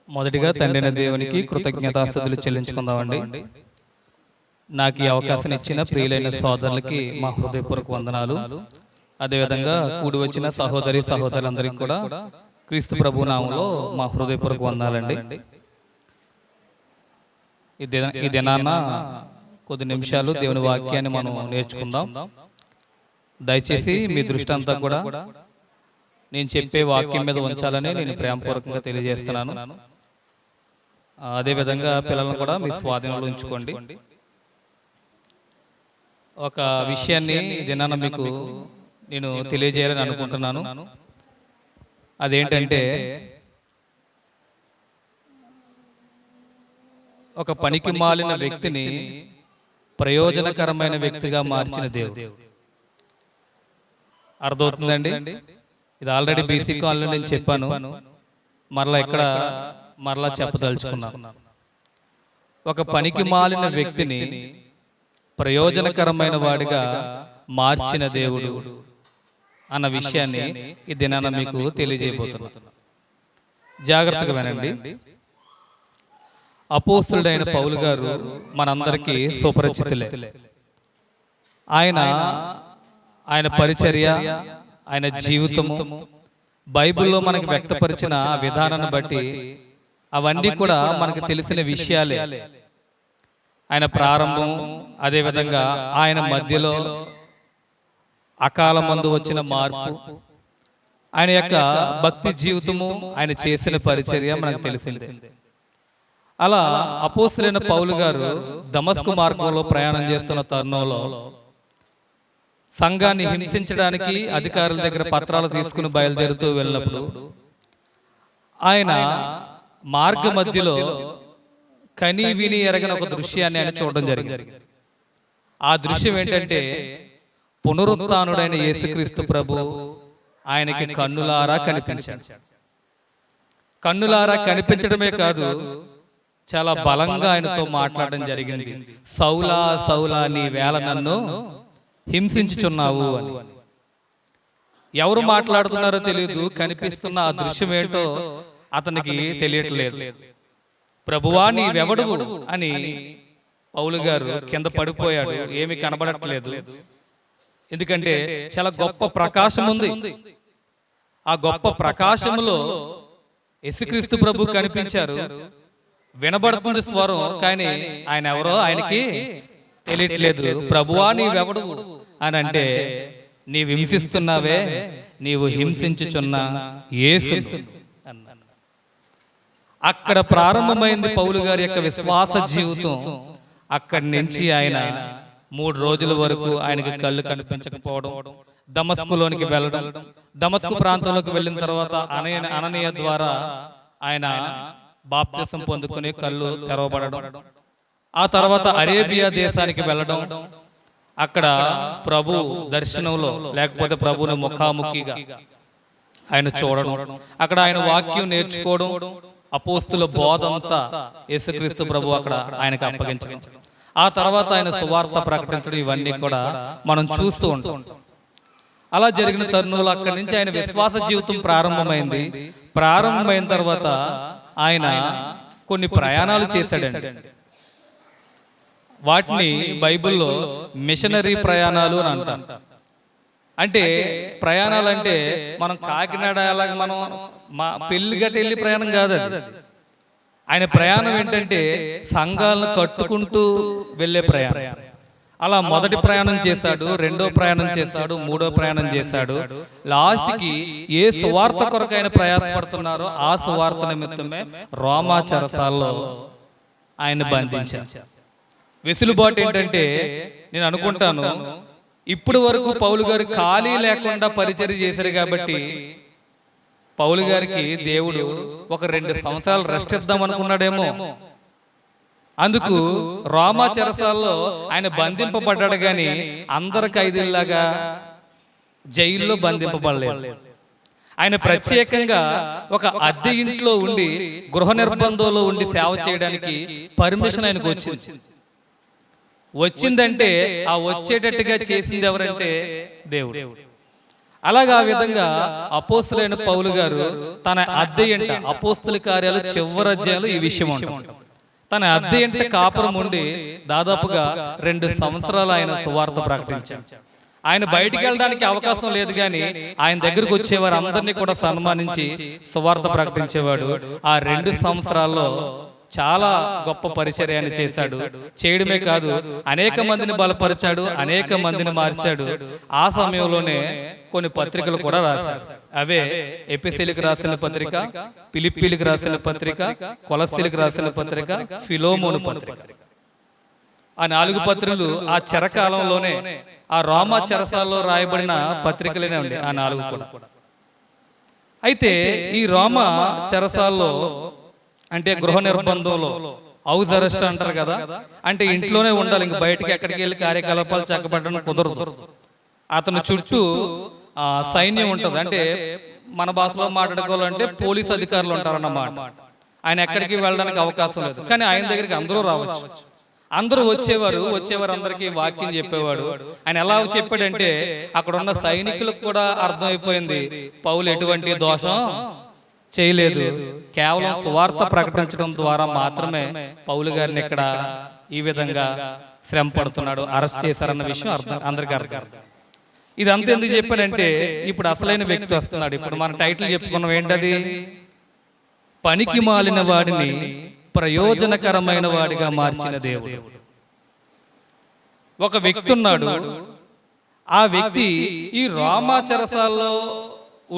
మొదటిగా తండ్రైన దేవునికి కృతజ్ఞతాస్తుతులు చెల్లించుకుందామండి. నాకు ఈ అవకాశం ఇచ్చిన ప్రియులైన సోదరులకి మా హృదయపూర్వక వందనాలు. అదేవిధంగా కూడి వచ్చిన సహోదరి సహోదరులందరికీ కూడా క్రీస్తు ప్రభు నామంలో మా హృదయపూర్వక వందనాలండి. ఈ దినాన కొద్ది నిమిషాలు దేవుని వాక్యాన్ని మనం నేర్చుకుందాం. దయచేసి మీ దృష్టి అంతా కూడా నేను చెప్పే వాక్యం మీద ఉంచాలని నేను ప్రేమపూర్వకంగా తెలియజేస్తున్నాను. అదేవిధంగా పిల్లలను కూడా మీ స్వాధీనంలో ఉంచుకోండి. ఒక విషయాన్ని దినాన మీకు నేను తెలియజేయాలని అనుకుంటున్నాను. అదేంటంటే, ఒక పనికి మాలిన వ్యక్తిని ప్రయోజనకరమైన వ్యక్తిగా మార్చిన దేవుడు. అర్థమవుతుందండి? ఇది ఆల్రెడీ బీసీ కాలంలో నేను చెప్పాను, మరలా చెప్పదలుచుకున్నాను. ఒక పనికి మాలిన వ్యక్తిని ప్రయోజనకరమైన వాడిగా మార్చిన దేవుడు అన్న విషయాన్ని ఈ దినాన మీకు తెలియజేయబోతున్నాను. జాగ్రత్తగా వినండి. అపోస్తులుడైన పౌలు గారు మనందరికీ సుపరిచితులే. ఆయన పరిచర్య, ఆయన జీవితము బైబిల్లో మనకి వ్యక్తపరిచిన విధానాన్ని బట్టి అవన్నీ కూడా మనకు తెలిసిన విషయాలే. ఆయన ప్రారంభం, అదేవిధంగా ఆయన మధ్యలో అకాలమందు వచ్చిన మార్పు, ఆయన యొక్క భక్తి జీవితము, ఆయన చేసిన పరిచర్య మనకు తెలిసిందే. అలా అపోస్తులైన పౌలు గారు దమస్కు మార్గంలో ప్రయాణం చేస్తున్న తరుణంలో సంఘాన్ని హింసించడానికి అధికారుల దగ్గర పత్రాలు తీసుకుని బయలుదేరుతూ వెళ్ళినప్పుడు ఆయన మార్గ మధ్యలో కని విని ఎరగని ఒక దృశ్యాన్ని ఆయన చూడడం జరిగింది. ఆ దృశ్యం ఏంటంటే, పునరుత్థానుడైన యేసుక్రీస్తు ప్రభు ఆయనకి కన్నులారా కనిపించాడు. కన్నులారా కనిపించడమే కాదు, చాలా బలంగా ఆయనతో మాట్లాడడం జరిగింది. సౌలా సౌలా, నీ వేళ నన్ను హింసించుచున్నావు అని. ఎవరు మాట్లాడుతున్నారో తెలియదు, కనిపిస్తున్న ఆ దృశ్యం ఏంటో అతనికి తెలియట్లేదు. ప్రభువా నీవెవడువు అని పౌలు గారు కింద పడిపోయాడు. ఏమి కనబడట్లేదు, ఎందుకంటే చాలా గొప్ప ప్రకాశం ఉంది. ఆ గొప్ప ప్రకాశములో యేసుక్రీస్తు ప్రభు కనిపించారు. వినబడుతుంది స్వరం, కానీ ఆయన ఎవరో ఆయనకి తెలియట్లేదు. ప్రభువా నీవెవడువు అని అంటే, నీవు హింసిస్తున్నావే, నీవు హింసించుచున్న యేసు అన్నాడు. అక్కడ ప్రారంభమైంది పౌలు గారి యొక్క విశ్వాస జీవితం. అక్కడి నుంచి ఆయన 3 రోజుల వరకు ఆయనకి కళ్ళు కనిపించకపోవడం, దమస్కులోనికి వెళ్ళడం, దమస్కు ప్రాంతంలోకి వెళ్ళిన తర్వాత అననీయ ద్వారా ఆయన బాప్తిసం పొందుకుని కళ్ళు తెరవబడడం, ఆ తర్వాత అరేబియా దేశానికి వెళ్ళడం, అక్కడ ప్రభు దర్శనంలో లేకపోతే ప్రభుని ముఖాముఖిగా ఆయన చూడడం, అక్కడ ఆయన వాక్యం నేర్చుకోవడం, అపోస్తుల బోధంతా యేసుక్రీస్తు ప్రభు అక్కడ ఆయనకు అప్పగించడం, ఆ తర్వాత ఆయన సువార్త ప్రకటించడం, ఇవన్నీ కూడా మనం చూస్తూ ఉంటాం. అలా జరిగిన తరుణంలో అక్కడి నుంచి ఆయన విశ్వాస జీవితం ప్రారంభమైంది. ప్రారంభమైన తర్వాత ఆయన కొన్ని ప్రయాణాలు చేశాడండి. వాటిని బైబిల్లో మిషనరీ ప్రయాణాలు అని అంటాం. అంటే ప్రయాణాలు అంటే మనం కాకినాడ అలాగే మనం మా పెళ్లి గట్టి వెళ్ళి ప్రయాణం కాదు. ఆయన ప్రయాణం ఏంటంటే సంఘాలను కట్టుకుంటూ వెళ్ళే ప్రయాణం. అలా మొదటి ప్రయాణం చేశాడు, రెండో ప్రయాణం చేశాడు, మూడో ప్రయాణం చేశాడు. లాస్ట్కి ఏ సువార్త కొరకు ఆయన ప్రయాసపడుతున్నారో ఆ సువార్త నిమిత్తమే రోమా చెరసాల్లో ఆయన బంధించారు. వెసులుబాటు ఏంటంటే, నేను అనుకుంటాను, ఇప్పుడు వరకు పౌలు గారు ఖాళీ లేకుండా పరిచర్య చేశారు కాబట్టి పౌలు గారికి దేవుడు ఒక 2 సంవత్సరాలు రెస్ట్ ఇద్దాం అనుకున్నాడేమో. అందుకు రోమా చెరసాల్లో ఆయన బంధింపబడ్డాడు, కానీ అందరి ఖైదీల్లాగా జైల్లో బంధింపబడలేదు. ఆయన ప్రత్యేకంగా ఒక అద్దె ఇంట్లో ఉండి గృహ నిర్బంధంలో ఉండి సేవ చేయడానికి పర్మిషన్ ఆయనకు వచ్చిందంటే ఆ వచ్చేటట్టుగా చేసింది ఎవరంటే దేవుడు. అలాగా ఆ విధంగా అపోస్తులైన పౌలు గారు తన అద్దె ఇంట, అపోస్తుల కార్యాలు చివరి అధ్యాయంలో ఈ విషయం ఉంటుంది. తన అద్దె ఇంట కాపురం ఉండి దాదాపుగా 2 సంవత్సరాలు ఆయన సువార్త ప్రకటించారు. ఆయన బయటికి వెళ్ళడానికి అవకాశం లేదు, కానీ ఆయన దగ్గరకు వచ్చేవారు అందరినీ కూడా సన్మానించి సువార్త ప్రకటించేవాడు. ఆ 2 సంవత్సరాల్లో చాలా గొప్ప పరిచర్యను చేశాడు. చేయడమే కాదు, అనేక మందిని బలపరిచాడు, అనేక మందిని మార్చాడు. ఆ సమయంలోనే కొన్ని పత్రికలు కూడా రాశాడు. అవే ఎఫెసీయులకు రాసిన పత్రిక, ఫిలిప్పీలకు రాసిన పత్రిక, కొలస్సీలకు రాసిన పత్రిక, ఫిలోమోను పత్రిక. ఆ 4 పత్రికలు ఆ చెరకాలంలోనే ఆ రోమా చెరసాల్లో రాయబడిన పత్రికలనే ఉండే ఆ 4 కూడా. అయితే ఈ రోమా చెరసాల్లో అంటే గృహ నిర్బంధంలో, హౌస్ అరెస్ట్ అంటారు కదా, అంటే ఇంట్లోనే ఉండాలి, ఇంక బయటికి ఎక్కడికి వెళ్ళి కార్యకలాపాలు చక్కబడడం కుదరదు. అతను చుట్టూ సైన్యం ఉంటుంది, అంటే మన భాషలో మాట్లాడుకోవాలంటే పోలీస్ అధికారులు ఉంటారన్నమాట. ఆయన ఎక్కడికి వెళ్ళడానికి అవకాశం లేదు, కానీ ఆయన దగ్గరికి అందరూ రావచ్చు. అందరూ వచ్చేవారు అందరికీ వాక్యం చెప్పేవాడు. ఆయన ఎలా చెప్పాడంటే అక్కడ ఉన్న సైనికులకు కూడా అర్థమైపోయింది, పౌలు ఎటువంటి దోషం చేయలేదు, కేవలం సువార్త ప్రకటించడం ద్వారా మాత్రమే పౌలు గారిని ఇక్కడ ఈ విధంగా శ్రమ పడుతున్నాడు, అరెస్ట్ చేశారన్న విషయం అందరికీ అర్థం. ఇదంతా ఎందుకు చెప్పానంటే ఇప్పుడు అసలైన వ్యక్తి వస్తున్నాడు. ఇప్పుడు మన టైటిల్ చెప్పుకున్నాం ఏంటది? పనికి మాలిన వాడిని ప్రయోజనకరమైన వాడిగా మార్చిన దేవుడు. ఒక వ్యక్తి ఉన్నాడు. ఆ వ్యక్తి ఈ రోమా చెరసాల్లో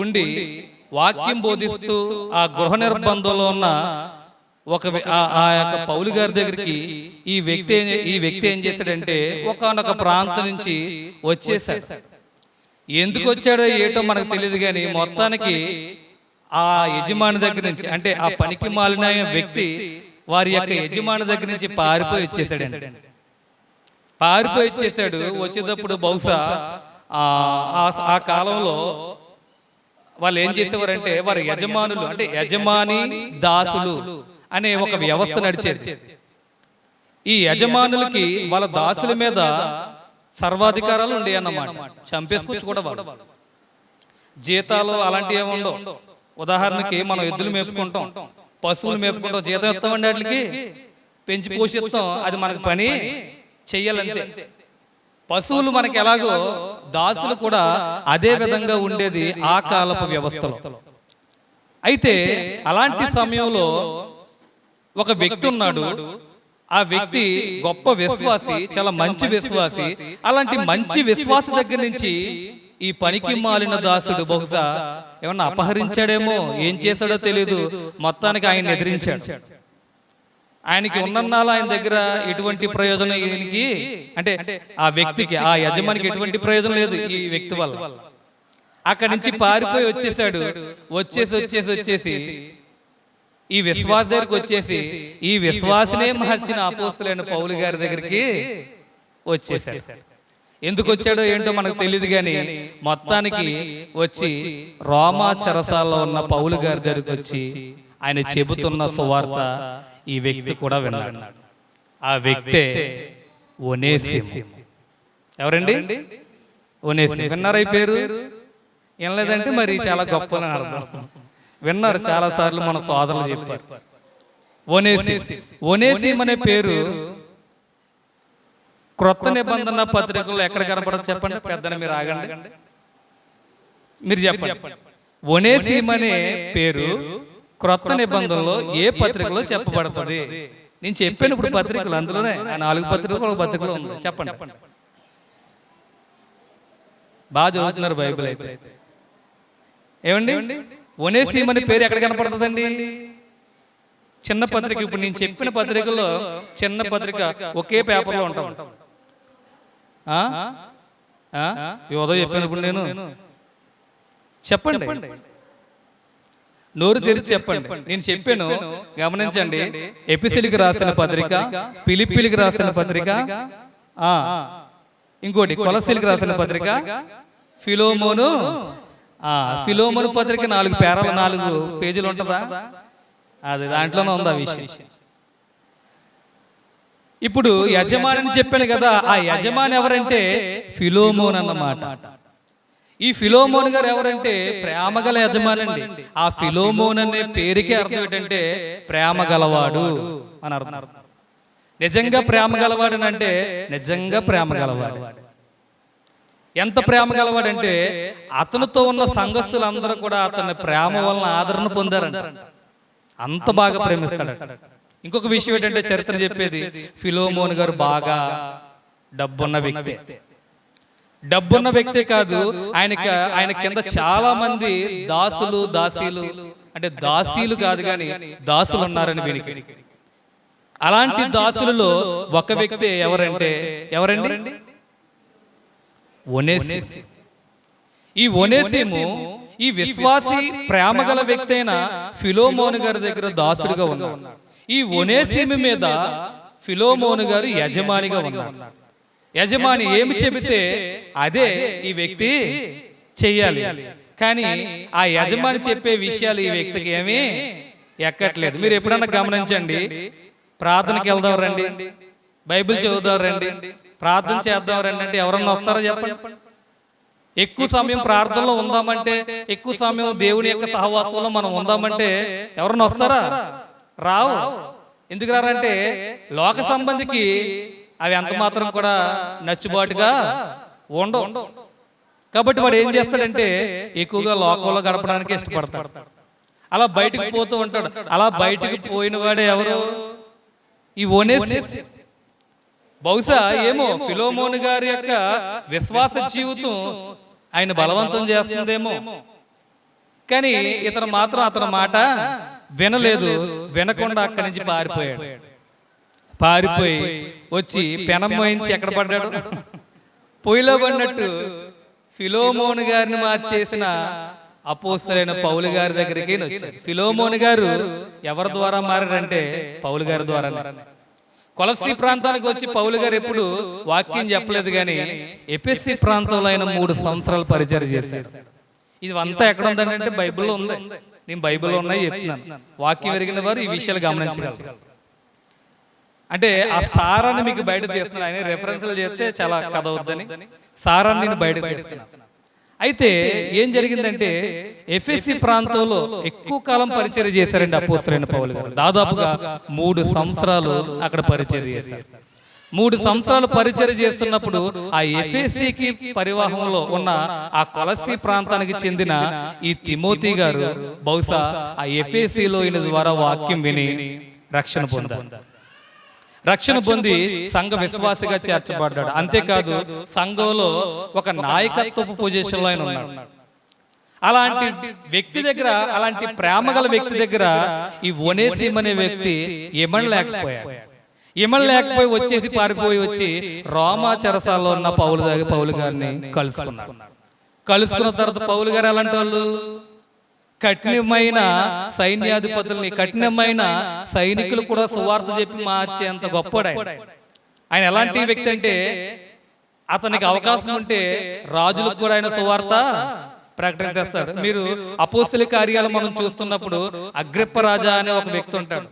ఉండి వాక్యం బోధిస్తూ ఆ గృహ నిర్బంధంలో ఉన్న ఆ యొక్క పౌలు గారి దగ్గరికి ఈ వ్యక్తి ఏం చేశాడంటే ఒకానొక ప్రాంతం నుంచి వచ్చేసాడు. ఎందుకు వచ్చాడో ఏటో మనకు తెలియదు, కానీ మొత్తానికి ఆ యజమాని దగ్గర నుంచి, అంటే ఆ పనికి మాలిన వ్యక్తి వారి యొక్క యజమాని దగ్గర నుంచి పారిపోయి వచ్చేసాడు. వచ్చేటప్పుడు బహుశా ఆ కాలంలో వాళ్ళు ఏం చేసేవారంటే వారి యజమానులు, అంటే యజమాని దాసులు అనే ఒక వ్యవస్థ నడిచేది. ఈ యజమానులకి వాళ్ళ దాసుల మీద సర్వాధికారాలు ఉండేవి అన్నమాట. చంపేసుకొచ్చి కూడా వాళ్ళు జీతాలు అలాంటివి ఏమి ఉండవు. ఉదాహరణకి మనం ఎద్దులు మేపుకుంటాం, పశువులు మేపుకుంటాం, జీతం ఇస్తామండి, వాటికి పెంచి పోషిస్తాం, అది మనకు పని చెయ్యాలంతే. పశువులు మనకి ఎలాగో దాసులు కూడా అదే విధంగా ఉండేది ఆ కాలపు వ్యవస్థలో. అయితే అలాంటి సమయంలో ఒక వ్యక్తి ఉన్నాడు. ఆ వ్యక్తి గొప్ప విశ్వాసి, చాలా మంచి విశ్వాసి. అలాంటి మంచి విశ్వాసి దగ్గర నుంచి ఈ పనికి మాలిన దాసుడు బహుశా ఏమన్నా అపహరించాడేమో, ఏం చేశాడో తెలియదు, మొత్తానికి ఆయన ఎదిరించాడు. ఆయనకి ఉన్నన్నాళ్ళు ఆయన దగ్గర ఎటువంటి ప్రయోజనం ఈయనకి, అంటే ఆ వ్యక్తికి, ఆ యజమానికి ఎటువంటి ప్రయోజనం లేదు ఈ వ్యక్తి వల్ల. అక్కడి నుంచి పారిపోయి వచ్చేసాడు. వచ్చేసి ఈ విశ్వాస దగ్గరికి వచ్చేసి ఈ విశ్వాసనే మార్చిన అపోస్తలుడైన పౌలు గారి దగ్గరికి వచ్చేసాడు. ఎందుకు వచ్చాడో ఏంటో మనకు తెలియదు, కానీ మొత్తానికి వచ్చి రోమా చెరసాల్లో ఉన్న పౌలు గారి దగ్గరికి వచ్చి ఆయన చెబుతున్న సువార్త ఈ వ్యక్తి కూడా విన్నాడు. ఆ వ్యక్తే ఒనేసిము. ఎవరండి? ఒనేసిము. విన్నారా ఈ పేరు? ఏం లేదంటే మరి చాలా గొప్ప అర్థం. విన్నారు, చాలా సార్లు మన సోదరులు చెప్పారు. ఒనేసిము అనే పేరు క్రొత్త నిబంధన పత్రికల్లో ఎక్కడ కనపడదు చెప్పండి? పెద్దని మీరు ఆగండి, మీరు చెప్పండి. ఒనేసిము అనే పేరు క్రొత్త నిబంధనలో ఏ పత్రికలో చెప్పబడుతుంది? నేను చెప్పాను ఇప్పుడు పత్రికలు, అందులోనే ఆ 4 పత్రికలు ఒక పత్రికలో ఉంది. చెప్పండి. బాగా చదువుతున్నారు బైబిల్ అయితే. ఏమండి, ఒనేసిము అనే పేరు ఎక్కడ కనపడుతుందండి? చిన్న పత్రిక. ఇప్పుడు నేను చెప్పిన పత్రికల్లో చిన్న పత్రిక ఒకే పేపర్లో ఉంటాం. ఏదో చెప్పాను ఇప్పుడు నేను. చెప్పండి, నోరు తెరిచి చెప్పండి. నేను చెప్పాను, గమనించండి. ఎఫెసీయులకు రాసిన పత్రిక, ఫిలిప్పీలకు రాసిన పత్రిక, ఇంకోటి కొలస్సీలకు రాసిన పత్రిక, ఫిలోమోను పత్రిక 4 పేరాలు 4 పేజీలు ఉంటుందా? అది దాంట్లోనే ఉంది ఆ విషయం. ఇప్పుడు యజమాని చెప్పాను కదా, ఆ యజమాని ఎవరంటే ఫిలోమోన్ అన్నమాట. ఈ ఫిలోమోను గారు ఎవరంటే ప్రేమగల యజమాని అండి. ఆ ఫిలోమోన్ అనే పేరుకే అర్థం ఏంటంటే ప్రేమ గలవాడు అని అర్థం. నిజంగా ప్రేమ గలవాడు అంటే నిజంగా ప్రేమ గలవాడు. ఎంత ప్రేమ గలవాడంటే అతనితో ఉన్న సంఘస్థులందరూ కూడా అతని ప్రేమ వలన ఆదరణ పొందారంట. అంత బాగా ప్రేమిస్తాడు. ఇంకొక విషయం ఏంటంటే చరిత్ర చెప్పేది, ఫిలోమోను గారు బాగా డబ్బున్న వ్యక్తి. డబ్బున్న వ్యక్తే కాదు, ఆయన కింద చాలా మంది దాసీలు అంటే దాసీలు కాదు కానీ దాసులు ఉన్నారని వినికి. అలాంటి దాసులలో ఒక వ్యక్తి ఎవరండి? ఒనేసిము. ఈ ఒనేసిము ఈ విశ్వాసి ప్రేమగల వ్యక్తి అయిన ఫిలోమోను గారి దగ్గర దాసుడిగా ఉన్నాడు. ఈ ఒనేసిము మీద ఫిలోమోను గారు యజమానిగా ఉన్నాడు. యజమాని ఏమి చెబితే అదే ఈ వ్యక్తి చెయ్యాలి. కానీ ఆ యజమాని చెప్పే విషయాలు ఈ వ్యక్తికి ఏమీ ఎక్కట్లేదు. మీరు ఎప్పుడన్నా గమనించండి, ప్రార్థనకి వెళ్దాం రండి, బైబిల్ చదువుదాం రండి, ప్రార్థన చేద్దాం రండి అంటే ఎవరన్నా వస్తారో చెప్పండి. ఎక్కువ సమయం ప్రార్థనలో ఉందామంటే, ఎక్కువ సమయం దేవుని యొక్క సహవాసంలో మనం ఉందామంటే ఎవరన్నా వస్తారా? రావు. ఎందుకు రారంటే లోక సంబంధికి అవి అంత మాత్రం కూడా నచ్చుబాటుగా ఉండవు. కాబట్టి వాడు ఏం చేస్తాడంటే ఎక్కువగా లోకంలో గడపడానికి ఇష్టపడతాడు. అలా బయటకు పోతూ ఉంటాడు. అలా బయటకు పోయిన వాడే ఎవరు? ఈ ఒనేసిము. బహుశా ఏమో ఫిలోమోను గారి యొక్క విశ్వాస జీవితం ఆయన బలవంతం చేస్తుందేమో, కానీ ఇతను మాత్రం అతని మాట వినలేదు. వినకుండా అక్కడి నుంచి పారిపోయి వచ్చి పెనం మోయించి ఎక్కడ పడ్డాడు? పొయ్యిలో పడినట్టు ఫిలోమోను గారిని మార్చేసిన అపోస్తలుడైన పౌలు గారి దగ్గరికి వచ్చాడు. ఫిలోమోను గారు ఎవరి ద్వారా మారారంటే పౌలు గారి ద్వారా. కొలస్సీ ప్రాంతానికి వచ్చి పౌలు గారు ఎప్పుడు వాక్యం చెప్పలేదు, కానీ ఎఫెసీ ప్రాంతంలో ఆయన 3 సంవత్సరాలు పరిచర్య చేశాడు. ఇది అంతా ఎక్కడ ఉందంటే బైబిల్లో ఉంది. నేను బైబిల్లో ఉన్నాయి చెప్తున్నాను. వాక్యం ఎరిగిన వారు ఈ విషయాలు గమనించగలరు. అంటే ఆ సారాన్ని మీకు బయట తీస్తున్నాను. ఆయన రెఫరెన్స్లు చేస్తే చాలా కథ అవుద్దని సారాన్ని నేను బయట తీస్తున్నాను. అయితే ఏం జరిగిందంటే ఎఫెసీ ప్రాంతంలో ఎక్కువ కాలం పరిచర్య చేశారండి అపోస్తలుడైన పౌలు గారు. దాదాపుగా 3 సంవత్సరాలు అక్కడ పరిచర్య చేశారు. 3 సంవత్సరాలు పరిచర్య చేస్తున్నప్పుడు ఆ ఎఫెసీకి పరివాహంలో ఉన్న ఆ కొలస్సీ ప్రాంతానికి చెందిన ఈ తిమోతి గారు బహుశా ఆ ఎఫెసీలో ఈయన ద్వారా వాక్యం విని రక్షణ పొంది సంఘ విశ్వాసిగా చేర్చబడ్డాడు. అంతేకాదు సంఘంలో ఒక నాయకత్వపు పొజిషన్లో ఆయన ఉన్నాడు. అలాంటి వ్యక్తి దగ్గర, అలాంటి ప్రేమగల వ్యక్తి దగ్గర ఈ ఒనేసిము అనే వ్యక్తి ఇమడలేకపోయి వచ్చేసి పారిపోయి వచ్చి రోమా చెరసాల్లో ఉన్న పౌలు గారిని కలుసుకున్న తర్వాత పౌలు గారు ఎలాంటి వాళ్ళు? కఠినమైన సైన్యాధిపతుల్ని, కఠినమైన సైనికులు కూడా సువార్త చెప్పి మార్చేంత గొప్పడు ఆయన. ఎలాంటి వ్యక్తి అంటే అతనికి అవకాశం ఉంటే రాజులకు కూడా ఆయన సువార్త ప్రకటిస్తాడు. మీరు అపోస్తల కార్యాలు మనం చూస్తున్నప్పుడు అగ్రిప్ప రాజా అనే ఒక వ్యక్తి ఉంటాడు.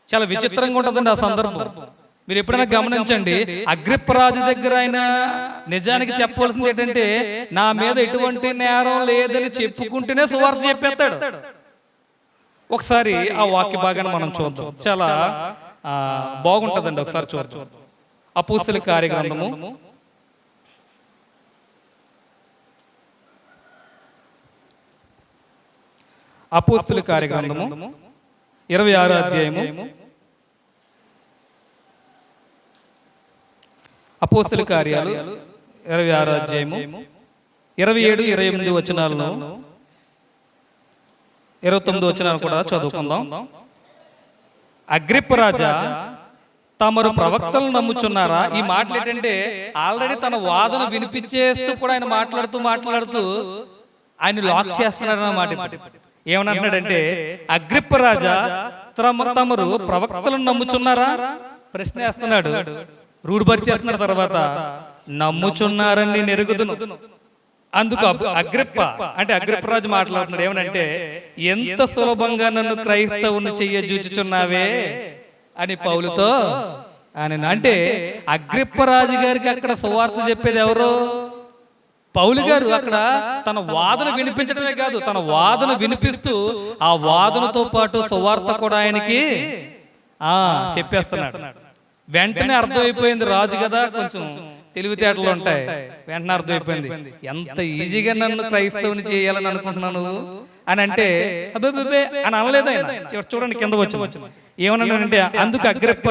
చాలా విచిత్రంగా ఉంటుందండి ఆ సందర్భం. మీరు ఎప్పుడైనా గమనించండి, అగ్రిప్ప రాజు దగ్గర ఆయన నిజానికి చెప్పవలసింది ఏంటంటే నా మీద ఎటువంటి నేరం లేదని చెప్పుకుంటేనే సువార్త చెప్పేస్తాడు. ఒకసారి ఆ వాక్య భాగాన్ని మనం చూద్దాం, చాలా బాగుంటుందండి. ఒకసారి చూద్దాం. అపోస్తల కార్యగ్రంథము 26వ అధ్యాయము. అపోస్తల కార్యాలు 26వ అధ్యాయము 27, 28 వచనాలను 29 వచనాలు కూడా చదువుకుందాం. అగ్రిప్ప రాజా, తమరు ప్రవక్తలను నమ్ముచున్నారా? ఈ మాటలు ఏంటంటే ఆల్రెడీ తన వాదన వినిపించేస్తూ కూడా ఆయన మాట్లాడుతూ ఆయన లాక్ చేస్తున్నాడు అన్నమాట. ఏమన్నాడంటే, అగ్రిప్ప రాజా, తమరు ప్రవక్తలను నమ్ముచున్నారా? ప్రశ్న వేస్తున్నాడు, రూఢపరిచేస్తున్న తర్వాత నమ్ముచున్నారని నేను ఎరుగుదును. అందుకు అగ్రిప్ప రాజు మాట్లాడుతున్నాడు ఏమనంటే, ఎంత సులభంగా నన్ను క్రైస్తవుని చెయ్యజూచుచున్నావే అని పౌలుతో ఆయన. అంటే అగ్రిప్ప రాజు గారికి అక్కడ సువార్త చెప్పేది ఎవరు? పౌలు గారు అక్కడ తన వాదన వినిపించడమే కాదు, తన వాదన వినిపిస్తూ ఆ వాదనతో పాటు సువార్త కూడా ఆయనకి చెప్పేస్తున్నాడు. వెంటనే అర్థమైపోయింది, రాజు కదా కొంచెం తెలివితేటలు ఉంటాయి, వెంటనే అర్థమైపోయింది ఎంత ఈజీగా నన్ను క్రైస్తవుని చేయాలని అనుకుంటున్నాను అని. అంటే అబ్బే అని అనలేదు ఆయన. చూడండి కింద వచ్చి ఏమన్నాడంటే, అందుకు అగ్రిప్ప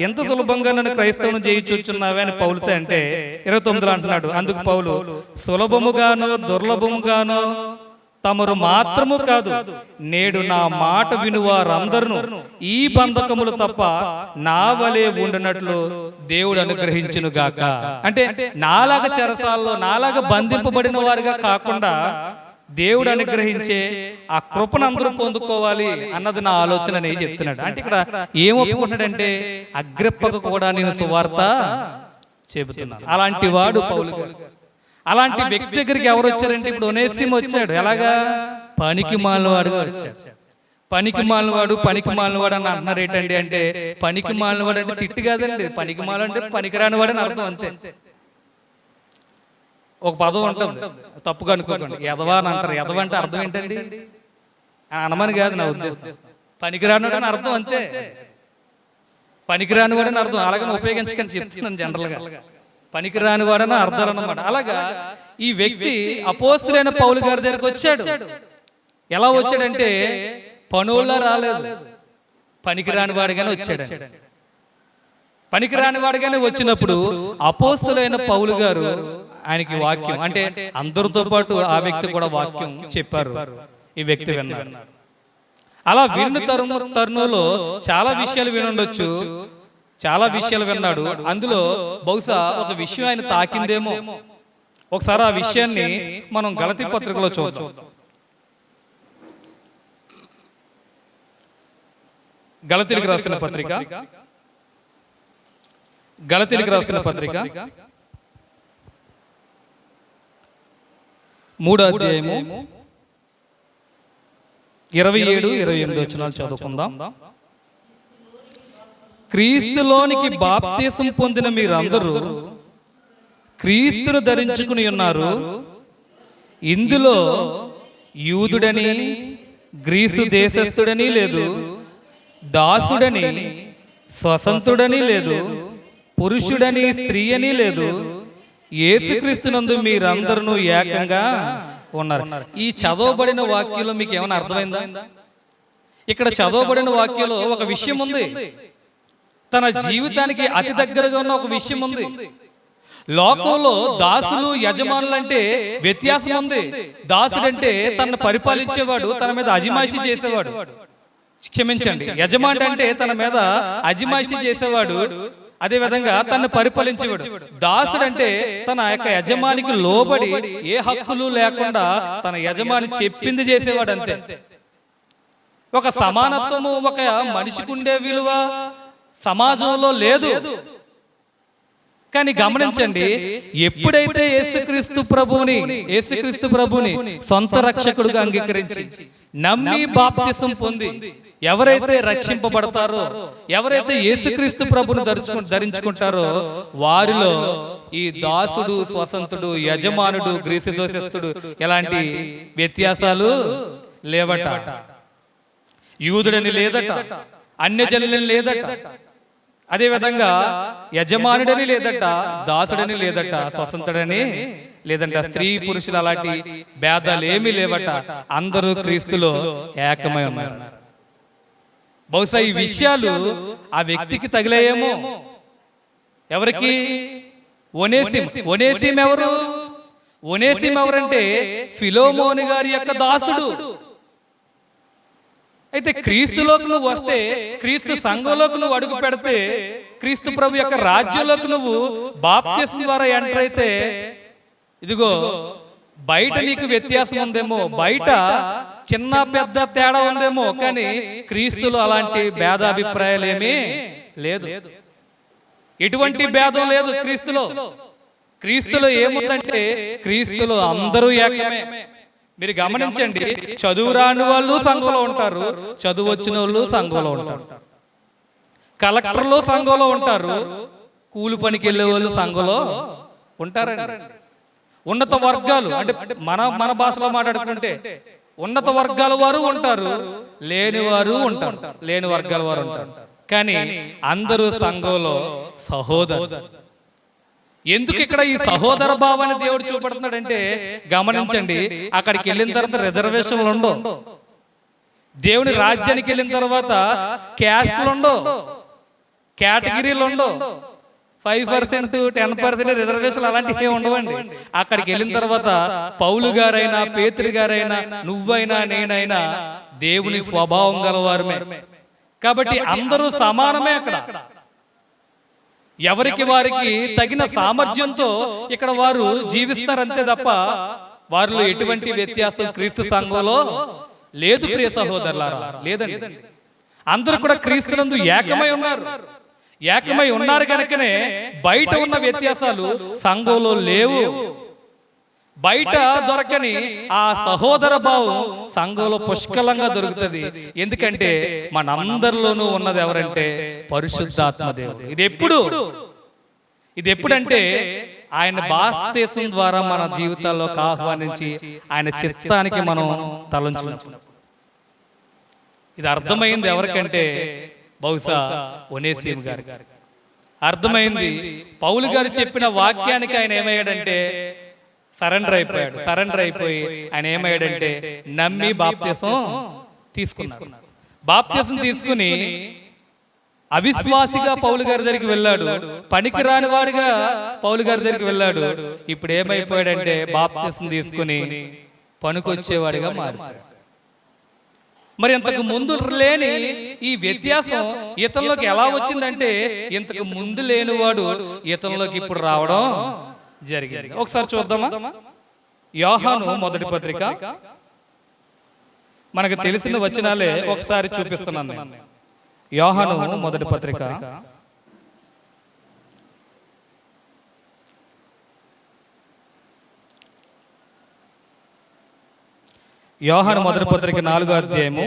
ఎంత సులభంగా నన్ను క్రైస్తవుని చేయించున్నావే అని పౌలుతో అంటే 29 అంటున్నాడు. అందుకు పౌలు, సులభముగానో దుర్లభముగానో తమరు మాత్రము కాదు, నేడు నా మాట వినువారందరూ ఈ బంధకములు తప్ప నా వలె ఉండినట్లు దేవుడు అనుగ్రహించును గాక. అంటే నాలాగా చెరసాల్లో నాలాగా బంధింపబడిన వారిగా కాకుండా దేవుడు అనుగ్రహించే ఆ కృపను అందరూ పొందుకోవాలి అన్నది నా ఆలోచన అని చెప్తున్నాడు. అంటే ఇక్కడ ఏం ఒప్పుకుంటాడంటే, అగ్రిప్పకు కూడా నేను సువార్త చెబుతున్నాను. అలాంటి వాడు పౌలు గారు. అలాంటి వ్యక్తి దగ్గరికి ఎవరు వచ్చారంటే, ఇప్పుడు ఒనేసిము వచ్చాడు. ఎలాగా? పనికి మాలినవాడుగా వచ్చాడు. పనికి మాలినవాడు అని అంటున్నారు ఏంటండి అంటే, పనికి మాలినవాడు అంటే తిట్టు కాదండి, పనికి మాల అంటే పనికిరానివాడు అని అర్థం, అంతే. ఒక పదం ఉంటుంది, తప్పుగా అనుకోకండి, ఎదవా అని అంటారు. ఎదవ అంటే అర్థం ఏంటండి? అనమని కాదు నా ఉద్దేశం, పనికిరానివాడు అని అర్థం, అంతే. పనికిరానివాడు అని అర్థం, అలాగని ఉపయోగించకని చెప్తున్నాను జనరల్గా. పనికిరానివాడని అర్థాలు అన్నమాట. అలాగా ఈ వ్యక్తి అపోస్తులైన పౌలు గారి దగ్గరికి వచ్చాడు. ఎలా వచ్చాడంటే, పనుల రాలేదు, పనికిరానివాడిగానే వచ్చాడు. పనికిరానివాడిగానే వచ్చినప్పుడు అపోస్తులైన పౌలు గారు ఆయనకి వాక్యం, అంటే అందరితో పాటు ఆ వ్యక్తి కూడా వాక్యం చెప్పారు. ఈ వ్యక్తి విన్నాడు. అలా విన్న తరుణంలో చాలా విషయాలు వినుండొచ్చు, చాలా విషయాలు విన్నాడు. అందులో బహుశా ఒక విషయం ఆయన తాకిందేమో. ఒకసారి ఆ విషయాన్ని మనం గలతీ పత్రికలో చూద్దాం. గలతీలకు రాసిన పత్రిక 3వ అధ్యాయము 27-28 వచనాలు చదువుకుందాం. క్రీస్తులోనికి బాప్తిసం పొందిన మీరందరూ క్రీస్తును ధరించుకుని ఉన్నారు. ఇందులో యూదుడని గ్రీసు దేశస్థుడని లేదు, దాసుడని స్వతంత్రుడని లేదు, పురుషుడని స్త్రీ అని లేదు, యేసుక్రీస్తునందు మీరందరూ ఏకంగా ఉన్నారు. ఈ చదవబడిన వాక్యంలో మీకు ఏమైనా అర్థమైందా? ఇక్కడ చదవబడిన వాక్యంలో ఒక విషయం ఉంది, తన జీవితానికి అతి దగ్గరగా ఉన్న ఒక విషయం ఉంది. లోకంలో దాసులు యజమానులు అంటే వ్యత్యాసం ఉంది. దాసుడంటే తనను పరిపాలించేవాడు, తన మీద అజిమాయిషీ చేసేవాడు. క్షమించండి, యజమాని అంటే తన మీద అజిమాయిషీ చేసేవాడు, అదే విధంగా తనను పరిపాలించేవాడు. దాసుడంటే తన యొక్క యజమానికి లోబడి ఏ హక్కులు లేకుండా తన యజమాని చెప్పింది చేసేవాడు, అంతే. ఒక సమానత్వము ఒక మనిషికి ఉండే విలువ సమాజంలో లేదు. కానీ గమనించండి, ఎప్పుడైతే యేసుక్రీస్తు ప్రభుని సొంత రక్షకుడుగా అంగీకరించి నమ్మి బాప్తిసం పొంది ఎవరైతే రక్షింపబడతారో, ఎవరైతే యేసుక్రీస్తు ప్రభుని ధరించుకుంటారో వారిలో ఈ దాసుడు, స్వతంత్రుడు, యజమానుడు, గ్రీసు దేశస్థుడు ఎలాంటి వ్యత్యాసాలు లేవట. యూదుడని లేదట, అన్యజనులని లేదట, అదే విధంగా యజమానుడని లేదట, దాసుడని లేదట, స్వతంత్రుడని లేదంట, స్త్రీ పురుషులు అలాంటి భేదాలు ఏమీ లేవట. అందరూ క్రీస్తులో ఏకమై ఉన్నారు. బహుశా ఈ విషయాలు ఆ వ్యక్తికి తగిలేయేమో. ఎవరికి? ఒనేసిం ఎవరు? ఒనేసిం ఎవరంటే ఫిలోమోను గారి యొక్క దాసుడు. అయితే క్రీస్తులోకి నువ్వు వస్తే, క్రీస్తు సంఘంలోకి నువ్వు అడుగు పెడితే, క్రీస్తు ప్రభు యొక్క రాజ్యంలోకి నువ్వు బాప్తిసం ద్వారా ఎంటర్ అయితే, ఇదిగో బయట నీకు వ్యత్యాసం ఉందేమో, బయట చిన్న పెద్ద తేడా ఉందేమో, కానీ క్రీస్తులో అలాంటి భేదాభిప్రాయాలు ఏమీ లేదు. ఎటువంటి భేదం లేదు క్రీస్తులో ఏముందంటే, క్రీస్తులో అందరూ ఏకమే. మీరు గమనించండి, చదువు రాని వాళ్ళు సంఘంలో ఉంటారు, చదువు వచ్చిన వాళ్ళు సంఘంలో ఉంటారు, కలెక్టర్లు సంఘంలో ఉంటారు, కూలి పనికి వెళ్ళే వాళ్ళు సంఘంలో ఉంటారండి. ఉన్నత వర్గాలు అంటే మన భాషలో మాట్లాడుకుంటే ఉన్నత వర్గాల వారు ఉంటారు, లేనివారు ఉంటారు, లేని వర్గాల వారు ఉంటారు. కానీ అందరూ సంఘంలో సహోదరు. ఎందుకు ఇక్కడ ఈ సహోదర భావాన్ని దేవుడు చూపెడుతున్నాడంటే గమనించండి, అక్కడికి వెళ్ళిన తర్వాత రిజర్వేషన్లు ఉండవు. దేవుని రాజ్యానికి వెళ్ళిన తర్వాత క్యాస్ట్లు ఉండవు, కేటగిరీలు ఉండవు, 5%, 10% రిజర్వేషన్ అలాంటివి ఉండవండి. అక్కడికి వెళ్ళిన తర్వాత పౌలు గారైనా పేతురు గారైనా నువ్వైనా నేనైనా దేవుని స్వభావం గలవారమే. కాబట్టి అందరూ సమానమే. అక్కడ ఎవరికి వారికి తగిన సామర్థ్యంతో ఇక్కడ వారు జీవిస్తారంతే తప్ప వారిలో ఎటువంటి వ్యత్యాసం క్రీస్తు సంఘంలో లేదు. ప్రియ సహోదరులారా, లేదండి. అందరూ కూడా క్రీస్తునందు ఏకమై ఉన్నారు కనుకనే బయట ఉన్న వ్యత్యాసాలు సంఘంలో లేవు. బయట దొరకని ఆ సహోదర భావం సంఘంలో పుష్కలంగా దొరుకుతుంది. ఎందుకంటే మనందరిలోనూ ఉన్నది ఎవరంటే పరిశుద్ధాత్మ దేవుడు. ఇది ఎప్పుడంటే ఆయన బాప్తిసం ద్వారా మన జీవితాల్లోకి ఆహ్వానించి ఆయన చిత్తానికి మనం తలంచినప్పుడు. ఇది అర్థమైంది ఎవరికంటే బహుశా ఒనేసిము గారికి అర్థమైంది. పౌలు గారు చెప్పిన వాక్యానికి ఆయన ఏమయ్యాడంటే సరెండర్ అయిపోయి ఆయన ఏమయ్యాడంటే నమ్మి బాప్తిసం తీసుకున్నాడు. బాప్తిసం తీసుకుని అవిశ్వాసిగా పౌలు గారి దగ్గరికి వెళ్ళాడు, పనికిరాని వాడిగా పౌలు గారి దగ్గరికి వెళ్ళాడు. ఇప్పుడు ఏమైపోయాడంటే బాప్తిసం తీసుకుని పనికొచ్చేవాడిగా మారిపోయాడు. మరి ఇంతకు ముందు లేని ఈ వ్యత్యాసం ఇతనిలోకి ఎలా వచ్చిందంటే ఇంతకు ముందు లేనివాడు ఇతనిలోకి ఇప్పుడు రావడం జరిగింది. ఒకసారి చూద్దామా? యోహాను మొదటి పత్రిక, మనకు తెలిసిన వచనాలే ఒకసారి చూపిస్తున్నాను నేను. యోహాను మొదటి పత్రిక యోహాను మొదటి పత్రిక 4వ అధ్యాయము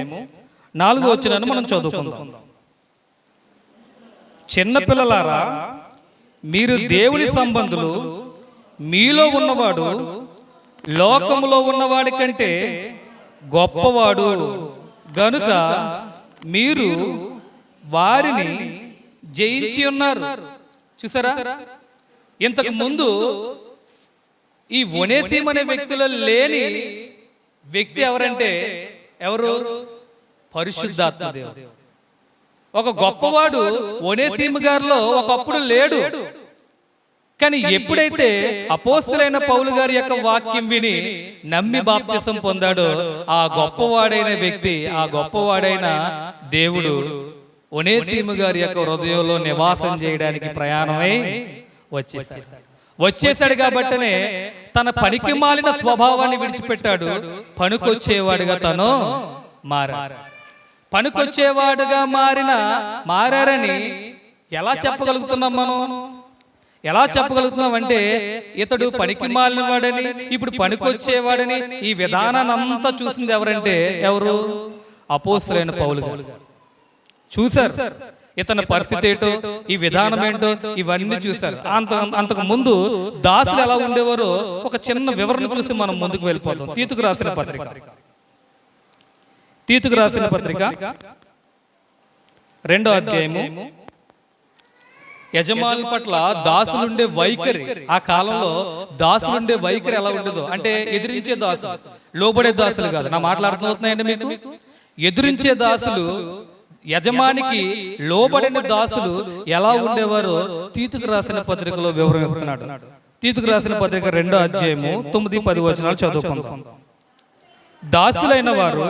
4వ వచనాన్ని మనం చదువుకుందాం. చిన్నపిల్లలారా, మీరు దేవుని సంబంధులు, మీలో ఉన్నవాడు లోకములో ఉన్నవాడి కంటే గొప్పవాడు గనుక మీరు వారిని జయించి ఉన్నారు. చూసారా? ఇంతకు ముందు ఈ ఒనేసిము అనే వ్యక్తిలో లేని వ్యక్తి ఎవరంటే ఎవరు? పరిశుద్ధాత్మ దేవుడు. ఒక గొప్పవాడు ఒనేసిము గారిలో ఒకప్పుడు లేడు. కానీ ఎప్పుడైతే అపోస్తలుడైన పౌలు గారి యొక్క వాక్యం విని నమ్మి బాప్తిసం పొందాడో ఆ గొప్పవాడైన వ్యక్తి, ఆ గొప్పవాడైన దేవుడు ఒనేసిము గారి యొక్క హృదయంలో నివాసం చేయడానికి ప్రయాణమై వచ్చేసాడు. కాబట్టినే తన పనికి మాలిన స్వభావాన్ని విడిచిపెట్టాడు. పనికొచ్చేవాడుగా తను మారాడు. పనికొచ్చేవాడుగా మారారని ఎలా చెప్పగలుగుతున్నాం మనం? ఎలా చెప్పగలుగుతున్నాం అంటే ఇతడు పనికి మాలిన వాడని, ఇప్పుడు పనికొచ్చేవాడని ఈ విధానాన్ని అంతా చూసింది ఎవరంటే ఎవరు? అపోస్తలుడైన పౌలు గారు చూశారు. ఇతని పరిస్థితి ఏంటో, ఈ విధానం ఏంటో ఇవన్నీ చూశారు. అంతకు ముందు దాసులు ఎలా ఉండేవారో ఒక చిన్న వివరణ చూసి మనం ముందుకు వెళ్ళిపోతాం. తీతుకు రాసిన పత్రిక 2వ అధ్యాయము. యజమానుల పట్ల దాసులుండే వైఖరి, ఆ కాలంలో దాసులుండే వైఖరి ఎలా ఉండేదో అంటే ఎదిరించే దాసులు, లోబడే దాసులు కాదు. నా మాటలు అర్థమవుతున్నాయండి మీకు? ఎదిరించే దాసులు, యజమానికి లోబడిన దాసులు ఎలా ఉండేవారో తీతుకు రాసిన పత్రికలో వివరిస్తున్నాడు. తీతుకు రాసిన పత్రిక 2వ అధ్యాయము 9-10 వచనాలు చదువుకుందాం. దాసులైన వారు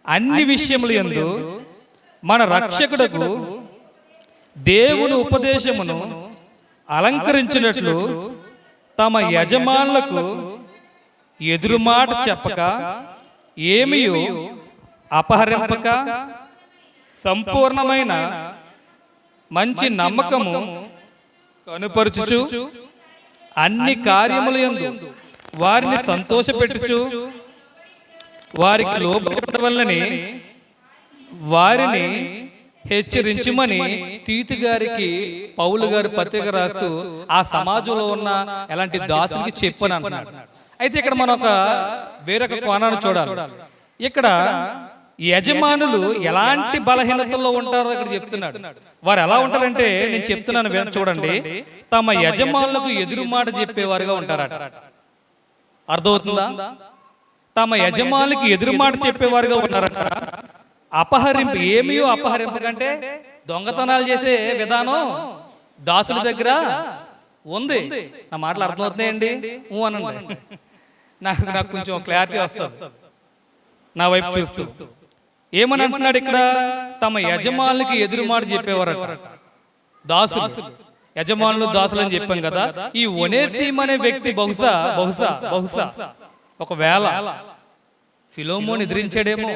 అన్ని విషయముల యందు మన రక్షకుడకు దేవుని ఉపదేశమును అలంకరించినట్లు తమ యజమానులకు ఎదురుమాట చెప్పక, ఏమియో అపహరింపక, సంపూర్ణమైన మంచి నమ్మకము కనుపరుచుచు అన్ని కార్యములందు వారిని సంతోషపెట్టుచు వారికి లోబడవలనని వారిని హెచ్చరించమని తీతు గారికి పౌలు గారు పత్రిక రాస్తూ ఆ సమాజంలో ఉన్న ఎలాంటి దాసులకి చెప్పని అంటున్నాడు. అయితే ఇక్కడ మనం వేరొక కోణాన్ని చూడాలి. ఇక్కడ యజమానులు ఎలాంటి బలహీనతల్లో ఉంటారో ఇక్కడ చెప్తున్నాడు. వారు ఎలా ఉంటారంటే, నేను చెప్తున్నాను చూడండి, తమ యజమానులకు ఎదురు మాట చెప్పేవారుగా ఉంటారట. అర్థమవుతుందా? తమ యజమానులకి ఎదురు మాట చెప్పేవారుగా ఉన్నారట. అపహరింపు ఏమీ అపహరింపకంటే దొంగతనాలు చేసే విధానం దాసుల దగ్గర ఉంది. నా మాటలు అర్థమవుతున్నాయండి? అనండి. నాకు కొంచెం క్లారిటీ వస్తుంది నా వైపు చూస్తూ. ఏమని అంటున్నాడు ఇక్కడ? తమ యజమానులకి ఎదురు మాట చెప్పేవారట. దాసులు, యజమానులు దాసులు అని చెప్పాం కదా. ఈ ఒనేసిము అనే వ్యక్తి బహుశా బహుశా బహుశా ఒకవేళ ఫిలోమోను ఎదిరించాడేమో,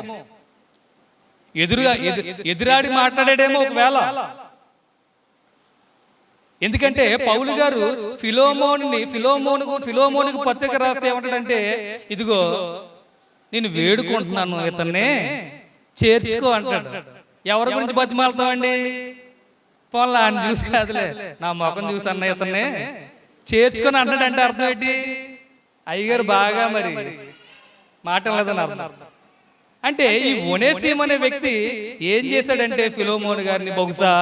ఎదురాడి మాట్లాడాడేమో ఒకవేళ. ఎందుకంటే పౌలు గారు ఫిలోమోనుకు పత్రిక రాస్తే ఏమంటాడంటే, ఇదిగో నేను వేడుకుంటున్నాను, ఇతన్నే చేర్చుకో అంటాడు. ఎవరి గురించి బతిమాలుతామండి? పోన్లా ఆయన చూసి కాదులే, నా ముఖం చూసి అన్న ఇతన్నే చేర్చుకొని అంటాడంటే అర్థం ఏంటి? అయ్యగారు బాగా మరి మాట్లాడలేదని అర్థం. అంటే ఈ ఒనేసిము అనే వ్యక్తి ఏం చేశాడంటే ఫిలోమోను గారిని బహుశా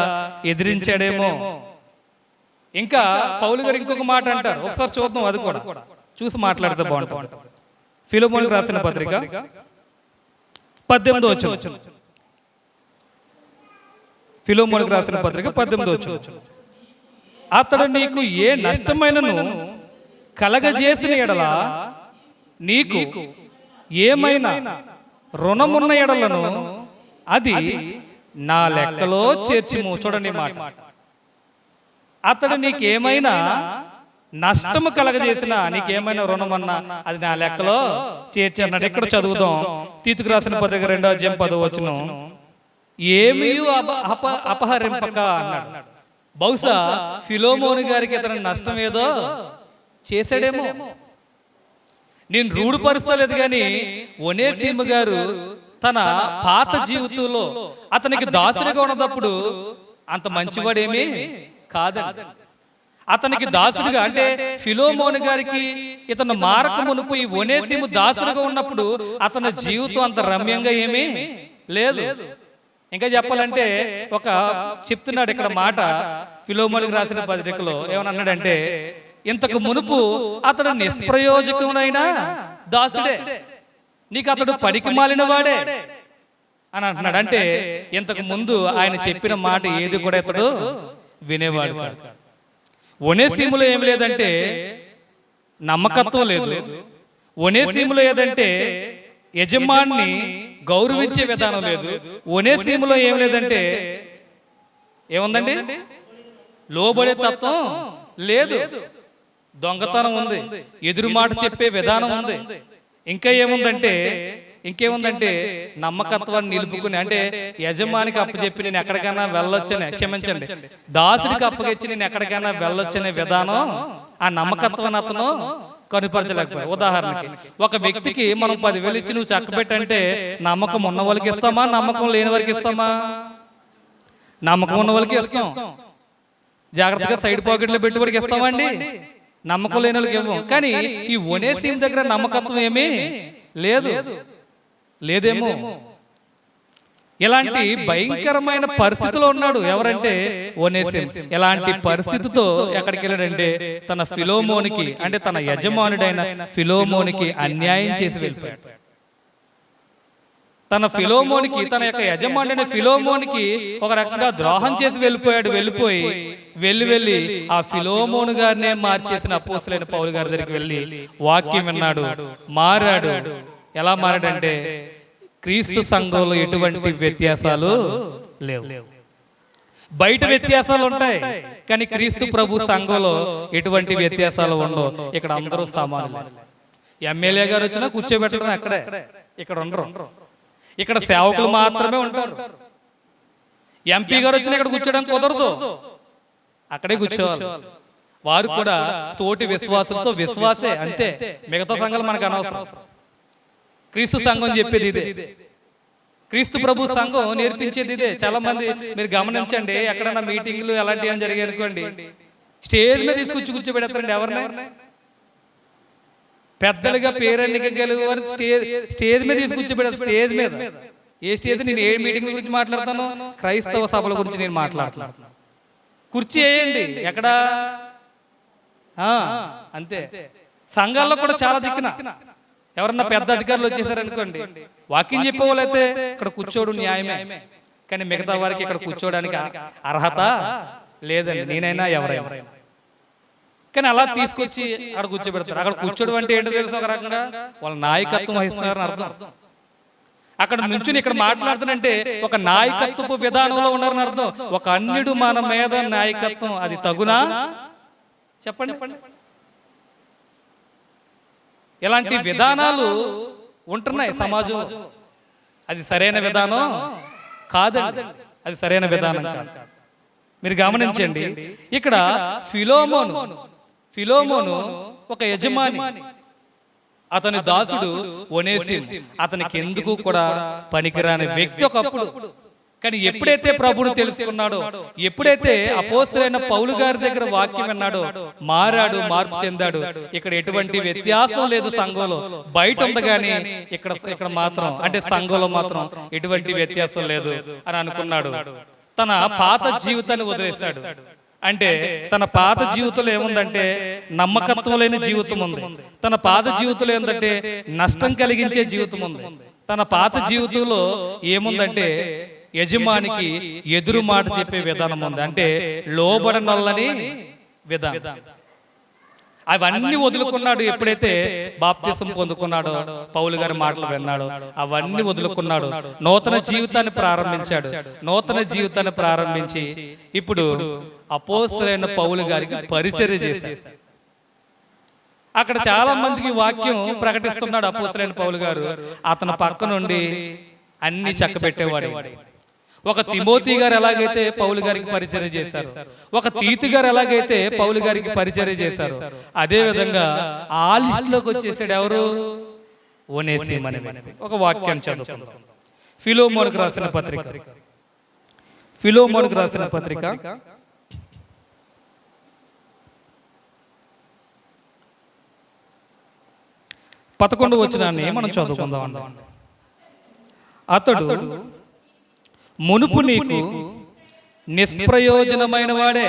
ఎదిరించాడేమో. ఇంకా పౌలు గారు ఇంకొక మాట అంటారు, ఒకసారి చూద్దాం, అది కూడా చూసి మాట్లాడితే బాగుంటుంది. ఫిలోమోనుకు రాసిన పత్రిక 18వ వచనం. ఫిలోమోనుకు రాసిన పత్రిక 18వ వచనం. అతడు నీకు ఏ నష్టమైనను కలగజేసిన ఎడల నీకు ఏమైనా రుణమున్న ఎడలను అది నా లెక్కలో చేర్చుము. చూడండి మాట, అతడు నీకేమైనా నష్టము కలగజేసినా, నీకేమైనా రుణమన్నా అది నా లెక్కలో చేర్చి అన్నాడు. ఎక్కడ చదువుదాం? తీతుకు రాసిన పత్రిక 2వ అధ్యాయం 10వ వచనం. ఏమీ అపహరింపక అన్నాడు. బహుశా ఫిలోమోను గారికి ఇతను నష్టం ఏదో చేశాడేమో. నేను రూఢపరుస్తలేదు కానీ ఒనేసిము గారు తన పాత జీవితంలో అతనికి దాసుడిగా ఉన్నప్పుడు అంత మంచివాడేమీ కాదండి. అతనికి దాసుడిగా అంటే ఫిలోమోను గారికి ఇతను మారక మునుపు ఈ ఒనేసిము దాసుడిగా ఉన్నప్పుడు అతని జీవితం అంత రమ్యంగా ఏమీ లేదు. ఇంకా చెప్పాలంటే చెప్తున్నాడు ఇక్కడ మాట ఫిలోమోనుకు రాసిన పత్రికలో. ఏమన్నాడంటే, ఇంతకు మునుపు అతడు నిష్ప్రయోజకుడైన దాసుడే, నీకు అతడు పనికి మాలిన వాడే అని అంటున్నాడు. అంటే ఇంతకు ముందు ఆయన చెప్పిన మాట ఏది కూడా ఇతడు వినేవాడు కాదు. ఒనేసిములో ఏమి లేదంటే నమ్మకత్వం లేదు. ఒనేసిములో ఏదంటే యజమాన్ని గౌరవించే విధానం లేదు. ఒనేసిములో ఏం లేదంటే ఏముందండి? లోబడే తత్వం లేదు. దొంగతనం ఉంది, ఎదురు మాట చెప్పే విధానం ఉంది. ఇంకేముందంటే నమ్మకత్వాన్ని నిలుపుకుని, అంటే యజమానికి అప్పచెప్పి నేను ఎక్కడికైనా వెళ్ళొచ్చని, క్షమించండి, దాసుడికి అప్పగించి నేను ఎక్కడికైనా వెళ్ళొచ్చనే విధానం, ఆ నమ్మకత్వాన్ని అతను కనుపరచలేకపోయాడు. ఉదాహరణకి ఒక వ్యక్తికి మనం 10,000 ఇచ్చి నువ్వు చక్కబెట్టంటే నమ్మకం ఉన్న వాళ్ళకి ఇస్తామా, నమ్మకం లేని వారికి ఇస్తామా? నమ్మకం ఉన్న వాళ్ళకి ఇస్తాం. జాగ్రత్తగా సైడ్ పాకెట్లో పెట్టుబడికి ఇస్తామండి, నమ్మకం లేని వాళ్ళకి ఇవ్వం. కానీ ఈ ఒనేసిము దగ్గర నమ్మకత్వం ఏమీ లేదేమో. ఇలాంటి భయంకరమైన పరిస్థితిలో ఉన్నాడు. ఎవరంటే ఒనేసిము. ఇలాంటి పరిస్థితితో ఎక్కడికి వెళ్ళాడంటే తన ఫిలోమోనికి, అంటే తన యజమానుడైన ఫిలోమోనికి అన్యాయం చేసి వెళ్ళిపోయాడు. తన యొక్క యజమానుడైన ఫిలోమోనికి ఒక రకంగా ద్రోహం చేసి వెళ్ళి ఆ ఫిలోమోను గారినే మార్చేసిన అపోస్తలుడైన పౌలు గారి దగ్గరికి వెళ్ళి వాక్యం విన్నాడు, మారాడు. ఎలా మారాడంటే క్రీస్తు సంఘంలో ఎటువంటి వ్యత్యాసాలు లేవు. బయట వ్యత్యాసాలు ఉంటాయి కానీ క్రీస్తు ప్రభు సంఘంలో ఎటువంటి వ్యత్యాసాలు ఉండవు. ఇక్కడ అందరూ సమానులు. ఎమ్మెల్యే గారు వచ్చినా కూర్చోబెట్టడం అక్కడే, ఇక్కడ ఉండరు. ఇక్కడ సేవకులు మాత్రమే ఉంటారు. ఎంపీ గారు వచ్చినా ఇక్కడ కూర్చోడం కుదరదు, అక్కడే కూర్చోవాలి. వారు కూడా తోటి విశ్వాసులతో విశ్వాసే, అంతే. మిగతా సంఘాలు మనకు అనవసరం. క్రీస్తు సంఘం చెప్పేది ఇదే. క్రీస్తు ప్రభు సంఘం నేర్పించేది ఇదే. చాలా మంది మీరు గమనించండి, ఎక్కడన్నా మీటింగ్లు అలాంటివి ఏమైనా జరిగాయి అనుకోండి, స్టేజ్ మీద తీసుకొచ్చి కూర్చోబెడతారండి ఎవరిని, పెద్దలుగా పేరెన్నికగలిగారు స్టేజ్ మీద తీసుకొచ్చిపెడతారు. స్టేజ్ మీద ఏ స్టేజ్? నేను ఏ మీటింగ్ల గురించి మాట్లాడతాను? క్రైస్తవ సభల గురించి నేను మాట్లాడుతున్నాను. కుర్చీ వేయండి ఎక్కడ, అంతే. సంఘాల్లో కూడా చాలా దిక్కున ఎవరన్నా పెద్ద అధికారులు వచ్చేసారనుకోండి, వాకింగ్ చెప్పేవాళ్ళైతే ఇక్కడ కూర్చోడు న్యాయమే, కానీ మిగతా వారికి ఇక్కడ కూర్చోడానికి అర్హత లేదండి, నేనైనా ఎవరైనా. కానీ అలా తీసుకొచ్చి అక్కడ కూర్చోబెడతారు. అక్కడ కూర్చోడం అంటే ఏంటో తెలుసు, ఒక రకంగా వాళ్ళ నాయకత్వం వహిస్తున్నారని అర్థం. అక్కడ నుంచుని ఇక్కడ మాట్లాడుతుంటే ఒక నాయకత్వపు విధానంలో ఉన్నారని అర్థం. ఒక అన్యుడు మన మీద నాయకత్వం, అది తగునా చెప్పండి? ఇలాంటి విధానాలు ఉంటున్నాయి సమాజంలో. అది సరైన విధానం కాదండి, అది సరైన విధానం కాదు. మీరు గమనించండి, ఇక్కడ ఫిలోమోను ఒక యజమాని, అతని దాసుడు ఒనేసిము అతనికి ఎందుకు కూడా పనికిరాని వ్యక్తి ఒకప్పుడు. కానీ ఎప్పుడైతే ప్రభువును తెలుసుకున్నాడో, ఎప్పుడైతే అపోస్తలుడైన పౌలు గారి దగ్గర వాక్యం విన్నాడో, మారాడు, మార్పు చెందాడు. ఇక్కడ ఎటువంటి వ్యత్యాసం లేదు సంఘంలో, బయట ఉంది కానీ ఇక్కడ మాత్రం, అంటే సంఘంలో మాత్రం ఎటువంటి వ్యత్యాసం లేదు అని అనుకున్నాడు. తన పాత జీవితాన్ని వదిలేశాడు. అంటే తన పాత జీవితంలో ఏముందంటే నమ్మకత్వం లేని జీవితం ఉంది. తన పాత జీవితంలో ఏంటంటే నష్టం కలిగించే జీవితం ఉంది. తన పాత జీవితంలో ఏముందంటే యజమానికి ఎదురు మాట చెప్పే విధానం ఉంది, అంటే లోబడనొల్లని విధానం. అవన్నీ వదులుకున్నాడు. ఎప్పుడైతే బాప్తిసం పొందుకున్నాడో, పౌలు గారి మాటలు విన్నాడో, అవన్నీ వదులుకున్నాడు. నూతన జీవితాన్ని ప్రారంభించి ఇప్పుడు అపోస్తలుడైన పౌలు గారికి పరిచర్య చేశాడు. అక్కడ చాలా మందికి వాక్యం ప్రకటిస్తున్నాడు అపోస్తలుడైన పౌలు గారు. అతని పక్క నుండి అన్ని చక్కబెట్టేవాడు. ఒక తిమోతి గారు ఎలాగైతే పౌలు గారికి పరిచర్య చేశారు, ఒక తీతు గారు ఎలాగైతే పౌలు గారికి పరిచర్య చేశారు, అదే విధంగా ఆ లిస్టులోకి వచ్చేసాడు ఎవరు? ఒనేసిము అనే వ్యక్తి. ఒక వాక్యాన్ని చదువుకుందాం. ఫిలోమోనుకు రాసిన పత్రిక 11వ వచనాన్ని మనం చదువుకుందాం. అతడు మునుపు నీకు నిష్ప్రయోజనమైన వాడే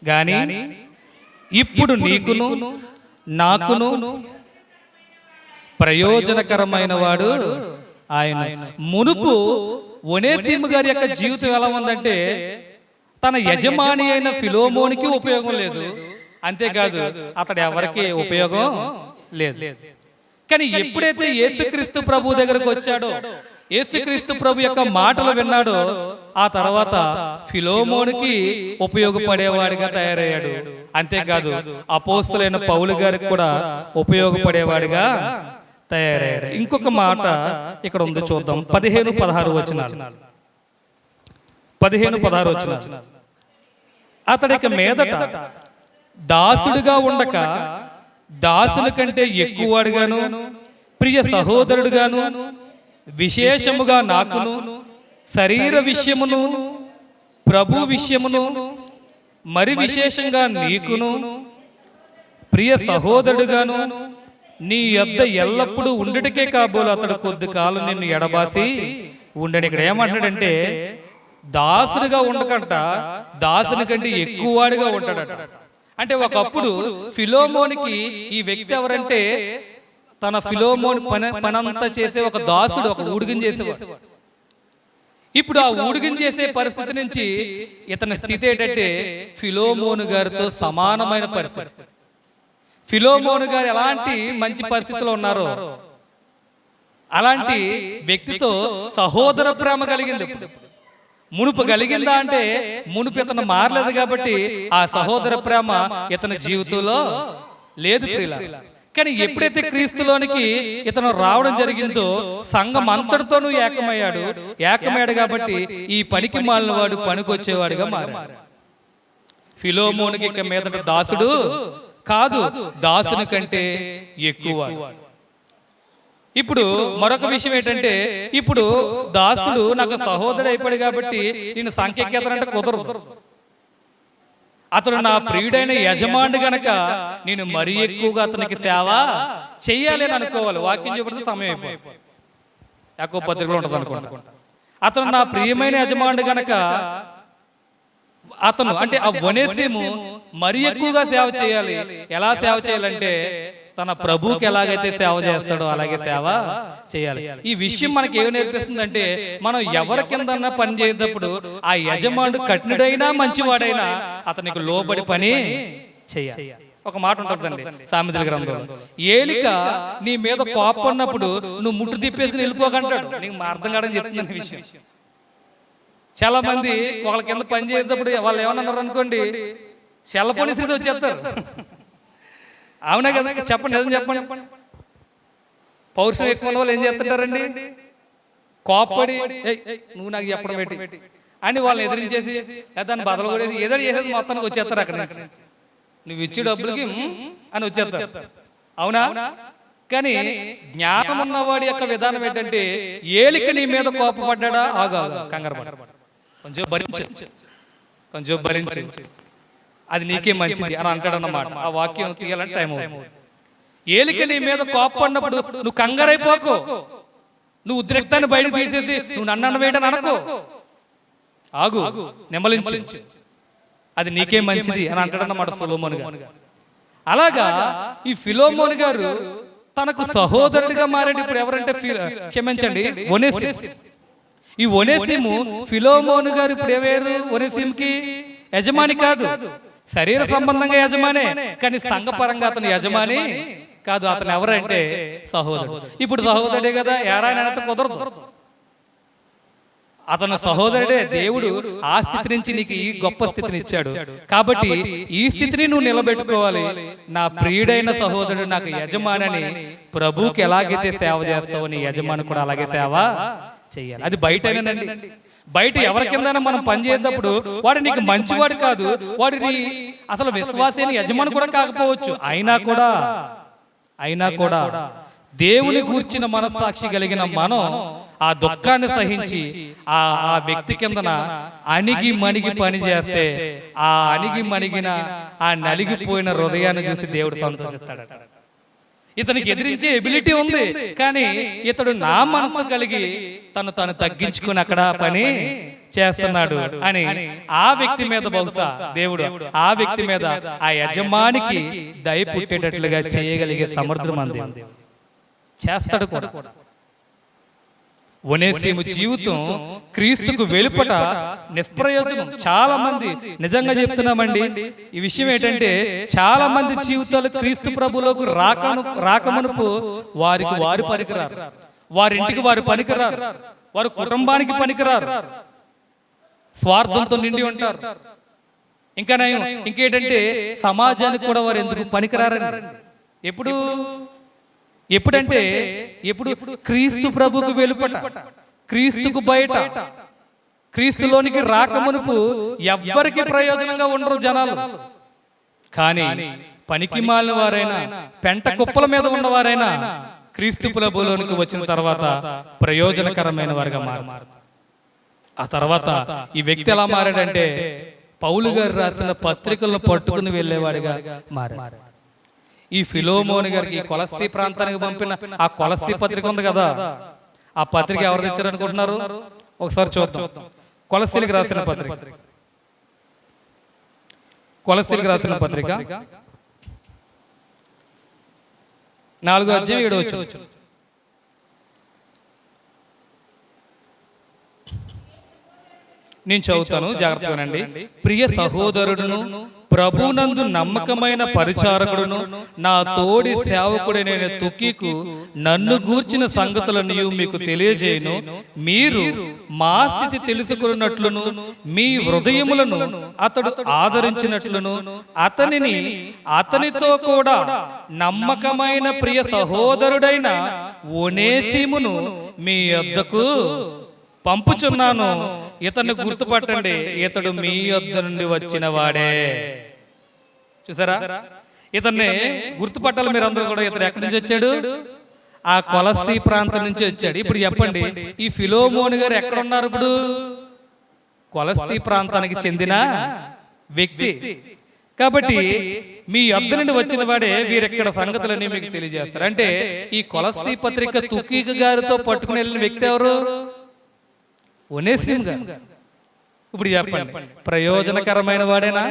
గాని ఇప్పుడు నీకును నాకును ప్రయోజనకరమైన వాడు ఆయన. మునుపు ఒనేసిము గారి యొక్క జీవితం ఎలా ఉందంటే తన యజమాని అయిన ఫిలోమోనికి ఉపయోగం లేదు, అంతేకాదు అతడు ఎవరికి ఉపయోగం లేదు. కానీ ఎప్పుడైతే యేసుక్రీస్తు ప్రభు దగ్గరకు వచ్చాడో, యేసుక్రీస్తు ప్రభు యొక్క మాటలు విన్నాడో, ఆ తర్వాత ఫిలోమోనుకి ఉపయోగపడేవాడిగా తయారయ్యాడు. అంతేకాదు అపోస్తలుడైన పౌలు గారికి కూడా ఉపయోగపడేవాడిగా తయారయ్యాడు. ఇంకొక మాట ఇక్కడ ఉంది, చూద్దాం. 15-16 వచనాలు. అతడికి మీదట దాసుడుగా ఉండక దాసుల కంటే ఎక్కువవాడుగాను, ప్రియ సహోదరుడుగాను, విశేషముగా నాకును, శరీర విషయమును ప్రభు విషయమును మరి విశేషంగా నీకును ప్రియ సహోదరుడుగాను నీ యొద్ద ఎల్లప్పుడూ ఉండటికే కాబోలు అతడు కొద్ది కాలం నిన్ను ఎడబాసి ఉండని. ఇక్కడ ఏమంటాడంటే దాసుడిగా ఉండకంట, దాసుని కంటే ఎక్కువవాడిగా ఉంటాడట. అంటే ఒకప్పుడు ఫిలోమోనికి ఈ వ్యక్తి ఎవరంటే తన ఫిలోమోన్ పనంతా చేసే ఒక దాసుడు, ఒక ఊడిగం చేసేవాడు. ఇప్పుడు ఆ ఊడిగం చేసే పరిస్థితి నుంచి ఇతని స్థితి ఏంటంటే ఫిలోమోను గారితో సమానమైన పరిస్థితి. ఫిలోమోను గారు ఎలాంటి మంచి పరిస్థితిలో ఉన్నారో అలాంటి వ్యక్తితో సహోదర ప్రేమ కలిగింది. మునుపు కలిగిందా అంటే మునుపు ఇతను మారలేదు కాబట్టి ఆ సహోదర ప్రేమ ఇతని జీవితంలో లేదు ప్రియులారా. కానీ ఎప్పుడైతే క్రీస్తులోనికి ఇతను రావడం జరిగిందో సంఘం అంతటితోనూ ఏకమయ్యాడు కాబట్టి ఈ పనికి మాలిన వాడు పనికొచ్చేవాడిగా మారాడు. ఫిలోమోనుకి ఇక మీదట దాసుడు కాదు, దాసుని కంటే ఎక్కువ. ఇప్పుడు మరొక విషయం ఏంటంటే, ఇప్పుడు దాసుడు నాకు సహోదరుడు అయిపోయాడు కాబట్టి నేను సంఖ్యకేతనంటే కుదరదు. అతడు నా ప్రియుడైన యజమానుడు గనక నేను మరీ ఎక్కువగా అతనికి సేవ చెయ్యాలి అని అనుకోవాలి. వాక్యం చెప్పితే సమయం అయిపోయింది. యాకోబు పత్రికలో ఉంటుంది అనుకుంటా. అతను నా ప్రియమైన యజమానుడు గనక అతను అంటే ఆ ఒనేసిము మరీ ఎక్కువగా సేవ చేయాలి. ఎలా సేవ చేయాలంటే తన ప్రభువుకి ఎలాగైతే సేవ చేస్తాడో అలాగే సేవ చేయాలి. ఈ విషయం మనకి ఏమి నేర్పిస్తుందంటే, మనం ఎవరి కిందన్నా పని చేసేటప్పుడు ఆ యజమానుడు కఠినుడైనా మంచివాడైనా అతనికి లోబడి పని చేయాలి. ఒక మాట ఉంటుందండి సామెతల గ్రంథంలో, ఏలిక నీ మీద కోపన్నప్పుడు నువ్వు ముట్టు తిప్పేసుకుని వెళ్ళిపోకంటాడు. నీకు అర్థం కావడం చెప్తుందని విషయం. చాలా మంది వాళ్ళ కింద పని చేసేటప్పుడు వాళ్ళు ఏమన్నారు అనుకోండి, సెల్లపోని స్థితి వచ్చేస్తారు. అవునా కదా? చెప్పండి, నిజం చెప్పండి. పౌరుషం ఎక్కువ వాళ్ళు ఏం చేస్తుంటారండి, కోప్పడి నువ్వు నాకు చెప్పడం పెట్టి అని వాళ్ళని ఎదిరించేసి దాన్ని బదలు కొడేసి ఏదో చేసేది మొత్తానికి వచ్చేస్తారు. అక్కడ నువ్వు ఇచ్చే డబ్బులకి అని వచ్చేస్తారు. అవునా? కానీ జ్ఞానం ఉన్నవాడి యొక్క విధానం ఏంటంటే, ఏలిక నీ మీద కోపపడ్డా ఆగా కంగారు పడ, కొంచెం భరించు, అది నీకే మంచిది అని అంటాడు అన్నమాట. ఆ వాక్యం తీయాలంటే టైం అవుతుంది. ఏలిక నీ మీద కోపడినప్పుడు నువ్వు కంగారైపోకు, నువ్వు ఉద్రిక్తాన్ని బయటకు తీసేసి నువ్వు నన్ను వేయడని అనుకో, ఆగు, నెమ్మలించు, అది నీకే మంచిది అని అంటాడన్నమాట ఫిలోమోను గారు. అలాగా ఈ ఫిలోమోను గారు తనకు సహోదరుడిగా మారాడు. ఇప్పుడు ఎవరంటే క్షమించండి, ఒనేసిము. ఈ ఒనేసిము ఫిలోమోను గారు ఇప్పుడు ఎవరు? ఒనేసిముకి యజమాని కాదు, శరీర సంబంధంగా యజమానే, కానీ సంఘపరంగా అతను యజమాని కాదు. అతను ఎవరంటే సహోదరుడు. ఇప్పుడు సహోదరుడే కదా, ఏరాయనంత కుదరదు. అతను సహోదరుడే. దేవుడు ఆ స్థితి నుంచి నీకు ఈ గొప్ప స్థితిని ఇచ్చాడు కాబట్టి ఈ స్థితిని నువ్వు నిలబెట్టుకోవాలి. నా ప్రియుడైన సహోదరుడు నాకు యజమానని ప్రభువుకి ఎలాగైతే సేవ చేస్తావో నీ యజమాని కూడా అలాగే సేవ చెయ్యాలి. అది బయటనేనండి. బయట ఎవరి కింద మనం పనిచేసేటప్పుడు వాడు నీకు మంచివాడు కాదు, వాడిని అసలు విశ్వాసేని యజమాని కూడా కాకపోవచ్చు. అయినా కూడా దేవుని గూర్చిన మనస్సాక్షి కలిగిన మనం ఆ దుఃఖాన్ని సహించి ఆ వ్యక్తి కిందన అణిగి మణిగి పని చేస్తే ఆ అణిగి మణిగిన ఆ నలిగిపోయిన హృదయాన్ని చూసి దేవుడు సంతోషిస్తాడట. ఇతనికి ఎదిరించే ఎబిలిటీ ఉంది, కానీ ఇతడు నా మనసు కలిగి తను తగ్గించుకుని అక్కడ పని చేస్తున్నాడు అని ఆ వ్యక్తి మీద బహుశా దేవుడు ఆ వ్యక్తి మీద ఆ యజమానికి దయ పుట్టేటట్లుగా చేయగలిగే సమర్థుడు మన దేవుడు. చేస్తాడు కూడా. ఒనేసిము జీవితం క్రీస్తుకు వెలుపట నిష్ప్రయోజనం. చాలా మంది, నిజంగా చెప్తున్నామండి ఈ విషయం ఏంటంటే, చాలా మంది జీవితాలు క్రీస్తు ప్రభువులోకి రాకమునుపు వారు పనికిరారు, వారింటికి వారు పనికిరారు, వారి కుటుంబానికి పనికిరారు, స్వార్థంతో నిండి ఉంటారు. ఇంకేంటంటే సమాజానికి కూడా వారు ఎందుకు పనికిరారని. ఎప్పుడంటే క్రీస్తు ప్రభుకు వెలుపట, క్రీస్తుకు బయట, క్రీస్తులోనికి రాకమునుపు ఎవ్వరికి ప్రయోజనంగా ఉండరు జనాలు. కానీ పనికి మాలిన వారైనా, పెంట కుప్పల మీద ఉన్నవారైనా క్రీస్తు ప్రభులోనికి వచ్చిన తర్వాత ప్రయోజనకరమైన వారిగా మారారు. ఆ తర్వాత ఈ వ్యక్తి ఎలా మారాడంటే, పౌలు గారు రాసిన పత్రికలను పట్టుకుని వెళ్ళేవాడిగా మారాడు. ఈ ఫిలోమోను గారికి కొలస్సీ ప్రాంతానికి పంపిన ఆ కొలస్సీ పత్రిక ఉంది కదా, ఆ పత్రిక ఎవరు తెచ్చారనుకుంటున్నారు? ఒకసారి చూద్దాం. కొలస్సీలకు రాసిన పత్రిక, కొలస్సీలకు రాసిన పత్రిక 4వ అధ్యాయం 7వ వచనం. నేను చదువుతాను, జాగ్రత్తగానండి. ప్రియ సహోదరుడును ప్రభునందు నమ్మకమైన పరిచారకుడును నా తోడి సేవకుడైన తుకీకు నన్ను గూర్చిన సంగతులను మీకు తెలియజేయను. మీరు మా స్థితి తెలుసుకున్నట్లును మీ హృదయములను అతడు ఆదరించినట్లును అతనితో కూడా నమ్మకమైన ప్రియ సహోదరుడైన ఒనేసిమును మీ యొద్దకు పంపుచున్నాను. ఇతన్ని గుర్తుపట్టండి, ఇతడు మీ యొద్ద నుండి వచ్చిన వాడే. చూసారా, ఇతన్ని గుర్తుపట్టాలి మీరందరూ కూడా. ఇతడు ఎక్కడి నుంచి వచ్చాడు? ఆ కొలస్సీ ప్రాంతం నుంచి వచ్చాడు. ఇప్పుడు చెప్పండి, ఈ ఫిలోమోను గారు ఎక్కడ ఉన్నారు? ఇప్పుడు కొలస్సీ ప్రాంతానికి చెందిన వ్యక్తి. కాబట్టి మీ యొద్ద నుండి వచ్చిన వాడే వీరెక్కడ సంగతులన్నీ మీకు తెలియజేస్తారు. అంటే ఈ కొలస్సీ పత్రిక తుకీకు గారితో పట్టుకుని వెళ్ళిన వ్యక్తి ఎవరు? ఒనేసిము గారు. ఇప్పుడు చెప్పండి, ప్రయోజనకరమైన వాడేనా?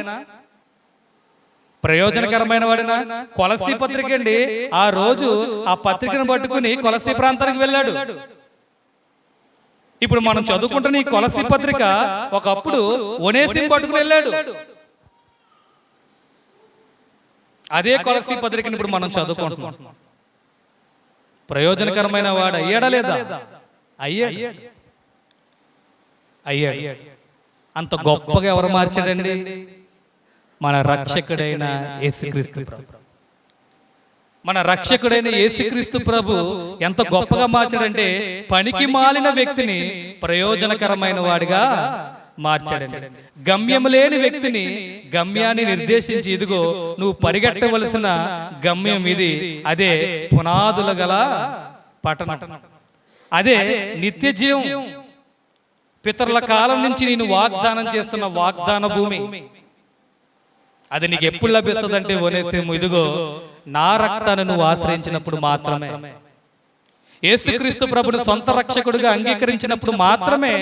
ప్రయోజనకరమైన వాడేనా? కొలస్సీ పత్రిక అండి. ఆ రోజు ఆ పత్రికను పట్టుకుని కొలస్సీ ప్రాంతానికి వెళ్ళాడు. ఇప్పుడు మనం చదువుకుంటున్న ఈ కొలస్సీ పత్రిక ఒకప్పుడు ఒనేసిము పట్టుకుని వెళ్ళాడు. అదే కొలస్సీ పత్రికను ఇప్పుడు మనం చదువుకుంటున్నాం. ప్రయోజనకరమైన వాడు అయ్యాడా లేదా? అయ్యాడు. అంత గొప్పగా ఎవరు మార్చాడండి? మన రక్షకుడైన యేసుక్రీస్తు ప్రభు. మన రక్షకుడైన యేసుక్రీస్తు ప్రభు ఎంత గొప్పగా మార్చాడంటే పనికి మాలిన వ్యక్తిని ప్రయోజనకరమైన వాడిగా మార్చాడండి. గమ్యం లేని వ్యక్తిని గమ్యాన్ని నిర్దేశించి, ఇదిగో నువ్వు పరిగెట్టవలసిన గమ్యం ఇది, అదే పునాదుల గల పట్టణం, అదే నిత్య జీవం, పితరుల కాలం నుంచి నేను వాగ్దానం చేస్తున్న వాగ్దాన భూమి, అది నీకు ఎప్పుడు లభిస్తుందంటే ఒనేసిము, ఇదిగో నా రక్తాన్ని నువ్వు ఆశ్రయించినప్పుడు మాత్రమే, యేసుక్రీస్తు ప్రభుని సొంత రక్షకుడిగా అంగీకరించినప్పుడు మాత్రమే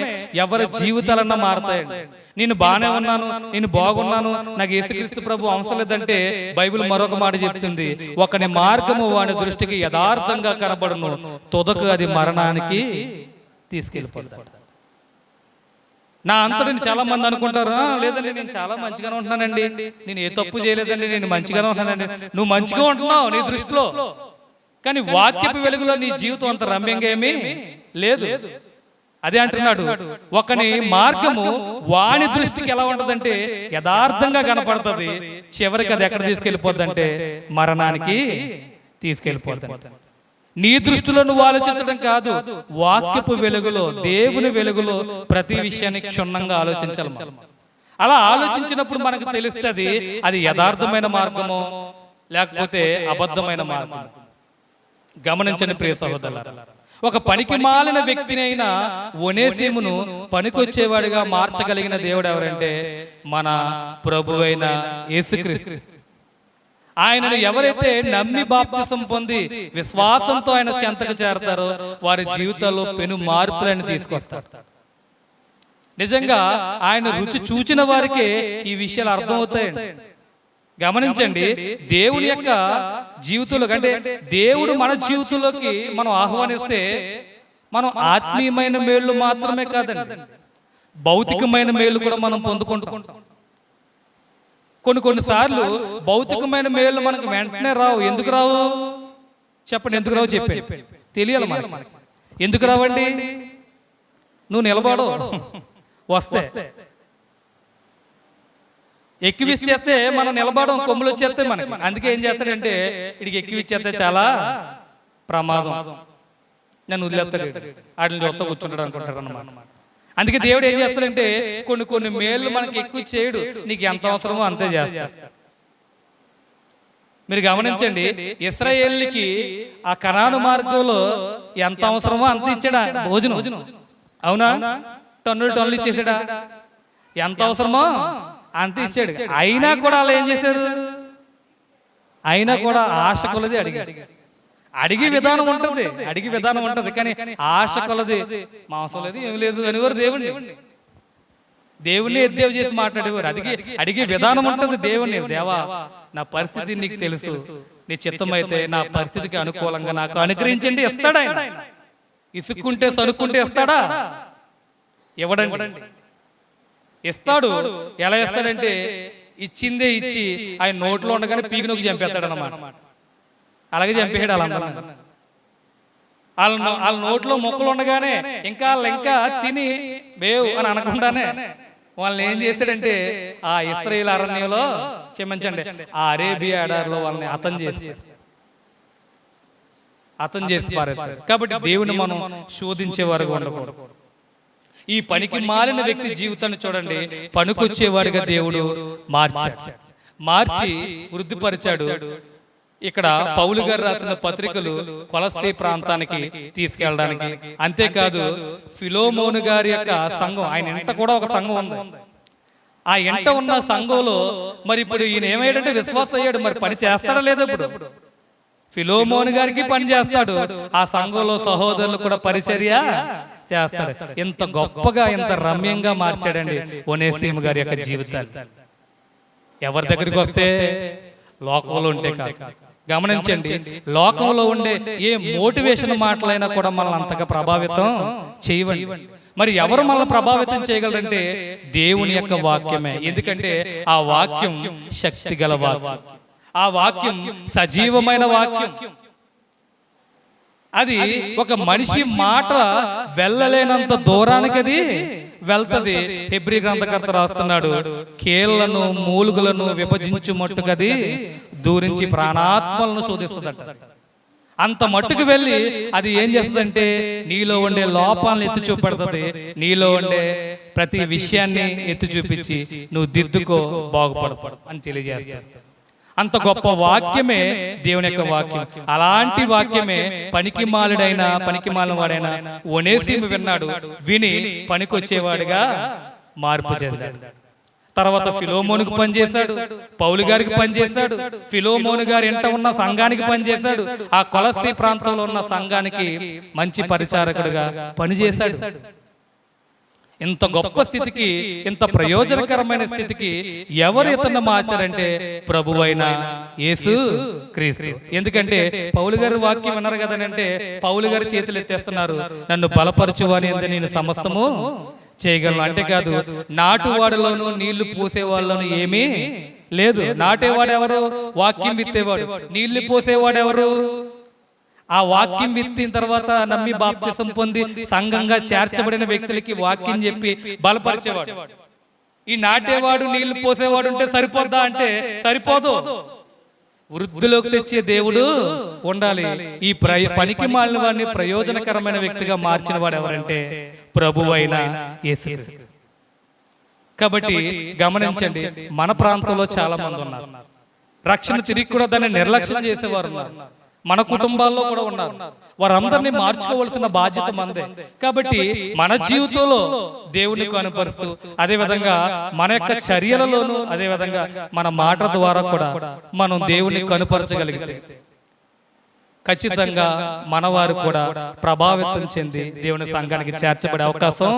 ఎవరి జీవితాలన్నా మారతాయండి. నేను బాగానే ఉన్నాను, నేను బాగున్నాను, నాకు యేసుక్రీస్తు ప్రభు అవసరం లేదంటే బైబిల్ మరొక మాట చెప్తుంది, ఒకని మార్గము వాని దృష్టికి యథార్థంగా కనబడును, తుదకు అది మరణానికి తీసుకెళ్ళిపోతాడు. నా అంతటిని చాలా మంది అనుకుంటారు, లేదండి నేను చాలా మంచిగానే ఉంటున్నానండి, నేను ఏ తప్పు చేయలేదండి, నేను మంచిగానే ఉంటున్నానండి. నువ్వు మంచిగా ఉంటున్నావు నీ దృష్టిలో, కానీ వాక్యపు వెలుగులో నీ జీవితం అంత రమ్యంగా ఏమీ లేదు. అదే అంటున్నాడు, ఒకని మార్గము వాని దృష్టికి ఎలా ఉంటదంటే యథార్థంగా కనపడుతుంది, చివరికి అది ఎక్కడ తీసుకెళ్ళిపోద్ది అంటే మరణానికి తీసుకెళ్ళిపోతుంది. నీ దృష్టిలో నువ్వు ఆలోచించడం కాదు, వాక్యపు వెలుగులో, దేవుని వెలుగులో ప్రతి విషయాన్ని క్షుణ్ణంగా ఆలోచించాలి. అలా ఆలోచించినప్పుడు మనకు తెలుస్తుంది అది యథార్థమైన మార్గమో లేకపోతే అబద్ధమైన మార్గం. గమనించండి ప్రియ సహోదరులారా, ఒక పనికి మాలిన వ్యక్తిని అయినా ఒనేసిమును పనికొచ్చేవాడిగా మార్చగలిగిన దేవుడు ఎవరంటే మన ప్రభువైన యేసుక్రీస్తు. ఆయనను ఎవరైతే నమ్మి బాప్తిసం పొంది విశ్వాసంతో ఆయన చెంతకు చేరతారో వారి జీవితాల్లో పెను మార్పులను తీసుకొస్తారు. నిజంగా ఆయన రుచి చూచిన వారికే ఈ విషయాలు అర్థమవుతాయండి. గమనించండి, దేవుని యొక్క జీవితంలో అంటే దేవుడు మన జీవితంలోకి మనం ఆహ్వానిస్తే మనం ఆత్మీయమైన మేళ్లు మాత్రమే కాదండి, భౌతికమైన మేళ్లు కూడా మనం పొందుకుంటాం. కొన్నిసార్లు భౌతికమైన మేలు మనకు వెంటనే రావు. ఎందుకు రావు చెప్పండి? ఎందుకు రావు చెప్పి తెలియాలి మనకి. ఎందుకు రావండి? నువ్వు నిలబడు, వస్తే ఎక్కివిచ్చేస్తే మనం నిలబడం, కొమ్ములు వచ్చేస్తే మనకి. అందుకే ఏం చేస్తాడంటే ఇడికి ఎక్కివిచ్చేస్తే చాలా ప్రమాదం, నన్ను వదిలేస్తాడు, వాటిని చూస్తా కూర్చుంటాడు అనుకుంటారు అన్నమాట. అందుకే దేవుడు ఏం చేస్తాడంటే కొన్ని మేళ్ళు మనకి ఎక్కువ చేయడు, నీకు ఎంత అవసరమో అంతే చేస్తాడు. మీరు గమనించండి, ఇశ్రాయేలుకి ఆ కనాను మార్గంలో ఎంత అవసరమో అంత ఇచ్చాడా భోజనం, అవునా? టన్నులు ఇచ్చేసాడా? ఎంత అవసరమో అంత ఇచ్చాడు. అయినా కూడా అలా ఏం చేశారు? అయినా కూడా ఆశ కొలది అడిగే విధానం ఉంటుంది, కానీ ఆశ కొలది మాంసం లేదు ఏమి లేదు అనేవారు దేవుణ్ణి ఎద్దేవ చేసి మాట్లాడేవారు. అడిగే విధానం ఉంటుంది దేవుణ్ణి. దేవా, నా పరిస్థితి నీకు తెలుసు, నీ చిత్తమైతే నా పరిస్థితికి అనుకూలంగా నాకు అనుగ్రహించండి. ఇస్తాడా ఆయన? ఇసుక్కుంటే సరుక్కుంటే ఇస్తాడా? ఇవ్వడండి. ఇస్తాడు. ఎలా ఇస్తాడంటే ఇచ్చిందే ఇచ్చి ఆయన నోట్లో ఉండగానే పీకినొక్కి చంపేస్తాడు అన్నమాట. అలాగే చంపేసాడు వాళ్ళందరూ. వాళ్ళ నోట్లో మొక్కలు ఉండగానే ఇంకా తిని వేవు అని అనకుండానే వాళ్ళని ఏం చేస్తాడంటే ఆ ఇశ్రాయేలు అరణ్యంలో క్షమించండి ఆ అరేబియా ఎడారిలో వాళ్ళని హతం చేసి పారేస్తారు. కాబట్టి దేవుని మనం శోధించే వారుగా ఉండకూడదు. ఈ పనికి మాలిన వ్యక్తి జీవితాన్ని చూడండి, పనికొచ్చేవాడిగా దేవుడు మార్చి వృద్ధిపరిచాడు. ఇక్కడ పౌలు గారు రాసిన పత్రికలు కొలస్సీ ప్రాంతానికి తీసుకెళ్ళడానికి, అంతేకాదు ఫిలోమోను గారి యొక్క సంఘం, ఆయన ఇంట కూడా ఒక సంఘం ఉంది. ఆ ఇంట ఉన్న సంఘంలో మరి ఇప్పుడు ఈయన ఏమయ్యాడంటే విశ్వాసం అయ్యాడు. మరి పని చేస్తాడా లేదా? ఇప్పుడు ఫిలోమోను గారికి పని చేస్తాడు, ఆ సంఘంలో సహోదరులు కూడా పరిచర్య చేస్తాడు. ఇంత గొప్పగా ఇంత రమ్యంగా మార్చాడండి ఒనేసిము గారి యొక్క జీవితాన్ని. ఎవరి దగ్గరికి వస్తే? లోకంలో ఉంటే కాదు. గమనించండి, లోకంలో ఉండే ఏ మోటివేషన్ మాటలైనా కూడా మనల్ని అంతగా ప్రభావితం చేయవండి. మరి ఎవరు మనల్ని ప్రభావితం చేయగలరంటే దేవుని యొక్క వాక్యమే. ఎందుకంటే ఆ వాక్యం శక్తి గల వాక్యం, ఆ వాక్యం సజీవమైన వాక్యం. అది ఒక మనిషి మాట వెళ్ళలేనంత దూరానికి అది వెళ్తది. హెబ్రీ గ్రంథకర్త రాస్తున్నాడు, కీళ్లను మూలుగులను విభజించు మట్టుకది దూరించి ప్రాణాత్మలను శోధిస్తుందట. అంత మట్టుకు వెళ్ళి అది ఏం చేస్తుందంటే నీలో ఉండే లోపాలను ఎత్తి చూపెడుతుంది, నీలో ఉండే ప్రతి విషయాన్ని ఎత్తి చూపించి నువ్వు దిద్దుకో, బాగుపడతావు అని తెలియజేస్తాడు. అంత గొప్ప వాక్యమే దేవుని యొక్క వాక్యం. అలాంటి వాక్యమే పనికిమాలిన వాడైనా ఒనేసిము విన్నాడు, విని పనికొచ్చేవాడుగా మార్పు చెందాడు. తర్వాత ఫిలోమోనుకు పనిచేశాడు, పౌలు గారికి పనిచేశాడు, ఫిలోమోను గారి ఇంట ఉన్న సంఘానికి పనిచేశాడు, ఆ కొలస్సీ ప్రాంతంలో ఉన్న సంఘానికి మంచి పరిచారకుడుగా పనిచేశాడు. ఇంత గొప్ప స్థితికి, ఇంత ప్రయోజనకరమైన స్థితికి ఎవరు ఇతన్ని మార్చారంటే ప్రభువైన యేసు క్రీస్తు. ఎందుకంటే పౌలు గారి వాక్యం విన్నారు కదనంటే పౌలు గారి చేతులు ఎత్తేస్తున్నారు, నన్ను బలపరచువాని అంతే నేను సమస్తము చేయగలను. అంతేకాదు నాటువాడులోను నీళ్లు పోసేవాళ్ళను ఏమీ లేదు. నాటేవాడెవరు? వాక్యం విత్తేవాడు. నీళ్లు పోసేవాడెవరు? ఆ వాక్యం విత్తిన తర్వాత నమ్మి బాప్తిసం పొంది సంఘంగా చేర్చబడిన వ్యక్తులకి వాక్యం చెప్పి బలపరిచేవాడు. ఈ నాటేవాడు నీళ్లు పోసేవాడు ఉంటే సరిపోద్దా అంటే సరిపోదు. వృద్ధిలోకి తెచ్చే దేవుడు ఉండాలి. ఈ పనికి మాలిన వాడిని ప్రయోజనకరమైన వ్యక్తిగా మార్చిన వాడు ఎవరంటే ప్రభువైన యేసుక్రీస్తు. కాబట్టి గమనించండి, మన ప్రాంతంలో చాలా మంది ఉన్నారు, రక్షణ తిరిగి కూడా దాన్ని నిర్లక్ష్యం చేసేవారు ఉన్నారు, మన కుటుంబాల్లో కూడా ఉన్నారు. వారందరినీ మార్చుకోవాల్సిన బాధ్యత మనదే. కాబట్టి మన జీవితంలో దేవుని కనుపరుస్తూ, అదే విధంగా మన యొక్క చర్యలలోనూ, అదే విధంగా మన మాట ద్వారా కూడా మనం దేవుని కనుపరచగలిగితే ఖచ్చితంగా మనవారు కూడా ప్రభావితం చెంది దేవుని సంఘానికి చేర్చబడే అవకాశం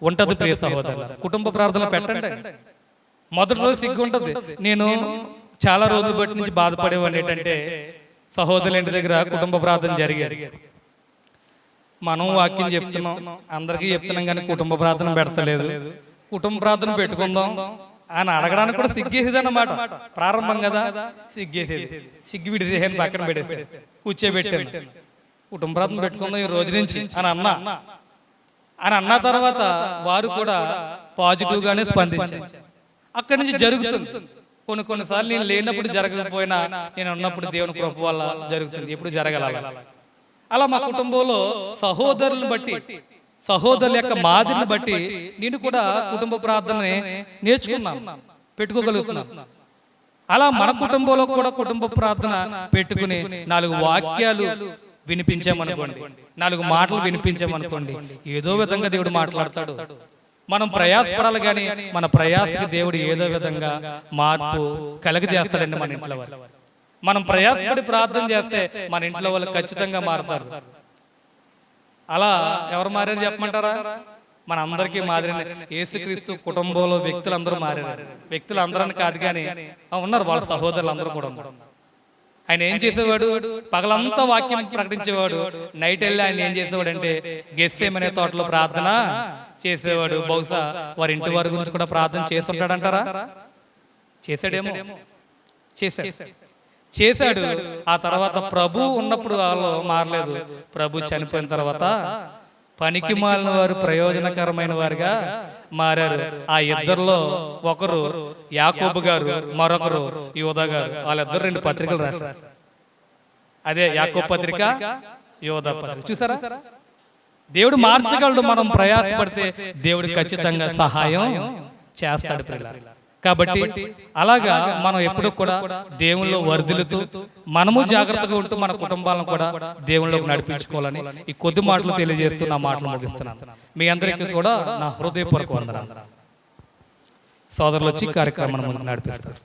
ఉంటది. ప్రియ సహోదరులు, కుటుంబ ప్రార్థన పెట్టండి. మొదటి రోజు సిగ్గు ఉంటుంది. నేను చాలా రోజుల బట్టి నుంచి బాధపడేవాడిని ఏంటంటే, సహోదరుల ఇంటి దగ్గర కుటుంబ ప్రార్థన జరిగేది. మనం వాక్యం చెప్తున్నాం, అందరికీ చెప్తున్నాం, కానీ కుటుంబ ప్రార్థన పెడతలేదు. కుటుంబ ప్రార్థన పెట్టుకుందాం అని అడగడానికి కూడా సిగ్గేసేది అన్నమాట. ప్రారంభం కదా, సిగ్గేసేది. సిగ్గు విడిసేసాను, పక్కన పెట్టేసి కూర్చోబెట్టాను. కుటుంబ ప్రార్థన పెట్టుకుందాం ఈ రోజు నుంచి అని అన్న తర్వాత వారు కూడా పాజిటివ్ గానే స్పందించారు. అక్కడి నుంచి జరుగుతుంది. కొన్నిసార్లు నేను లేనప్పుడు జరగకపోయినా నేను ఉన్నప్పుడు దేవుని కృప వల్ల జరుగుతుంది. ఎప్పుడు జరగల. అలా మా కుటుంబంలో సహోదరులను బట్టి, సహోదరుల యొక్క మాదిరిని బట్టి నేను కూడా కుటుంబ ప్రార్థనని నేర్చుకున్నాను, పెట్టుకోగలుగుతున్నాను. అలా మన కుటుంబంలో కూడా కుటుంబ ప్రార్థన పెట్టుకుని 4 వాక్యాలు వినిపించామనుకోండి, 4 మాటలు వినిపించామనుకోండి, ఏదో విధంగా దేవుడు మాట్లాడతాడు. మనం ప్రయాసపడాలి, కానీ మన ప్రయాసకి దేవుడు ఏదో విధంగా మార్పు కలగజేస్తాడండి మన ఇంట్లో వాళ్ళు. మనం ప్రయాసపడి ప్రార్థన చేస్తే మన ఇంట్లో వాళ్ళు ఖచ్చితంగా మారుతారు. అలా ఎవరు మారారు చెప్పమంటారా? మన అందరికీ మాదిరి యేసుక్రీస్తు కుటుంబంలో వ్యక్తులందరూ మారారు. వ్యక్తులందరూ కాదు, కానీ ఉన్నారు వాళ్ళ సహోదరులు అందరూ కూడా ఉన్నారు. ఆయన ఏం చేసేవాడు? పగలంతా వాక్యం ప్రకటించేవాడు. నైట్ వెళ్ళి ఆయన ఏం చేసేవాడు అంటే గెస్సేమనే తోటలో ప్రార్థన చేసేవాడు. బహుశా వారి ఇంటి వారి గురించి కూడా ప్రార్థన చేస్తుంటాడంటారా? చేశాడేమో, చేశాడు. ఆ తర్వాత ప్రభు ఉన్నప్పుడు వాళ్ళు మారలేదు. ప్రభు చనిపోయిన తర్వాత పనికి మాలిన వారు ప్రయోజనకరమైన వారుగా మారారు. ఆ ఇద్దరిలో ఒకరు యాకోబు గారు, మరొకరు యోధా గారు. వాళ్ళిద్దరు 2 పత్రికలు రాశారు. అదే యాకోబు పత్రిక, యోధా పత్రిక. చూసారా? దేవుడు మార్చగలడు. మనం ప్రయాసపడితే దేవుడు ఖచ్చితంగా సహాయం చేస్తాడు. కాబట్టి అలాగా మనం ఎప్పుడు కూడా దేవుల్లో వర్ధిల్లుతూ మనము జాగ్రత్తగా ఉంటూ మన కుటుంబాలను కూడా దేవుళ్ళలోకి నడిపించుకోవాలని ఈ కొద్ది మాటలు తెలియజేస్తూ నా మాటలు ముగిస్తున్నాను. మీ అందరికీ కూడా నా హృదయపూర్వక వందనాలు. సోదరులు వచ్చి కార్యక్రమాన్ని ముందుకు నడిపిస్తారు.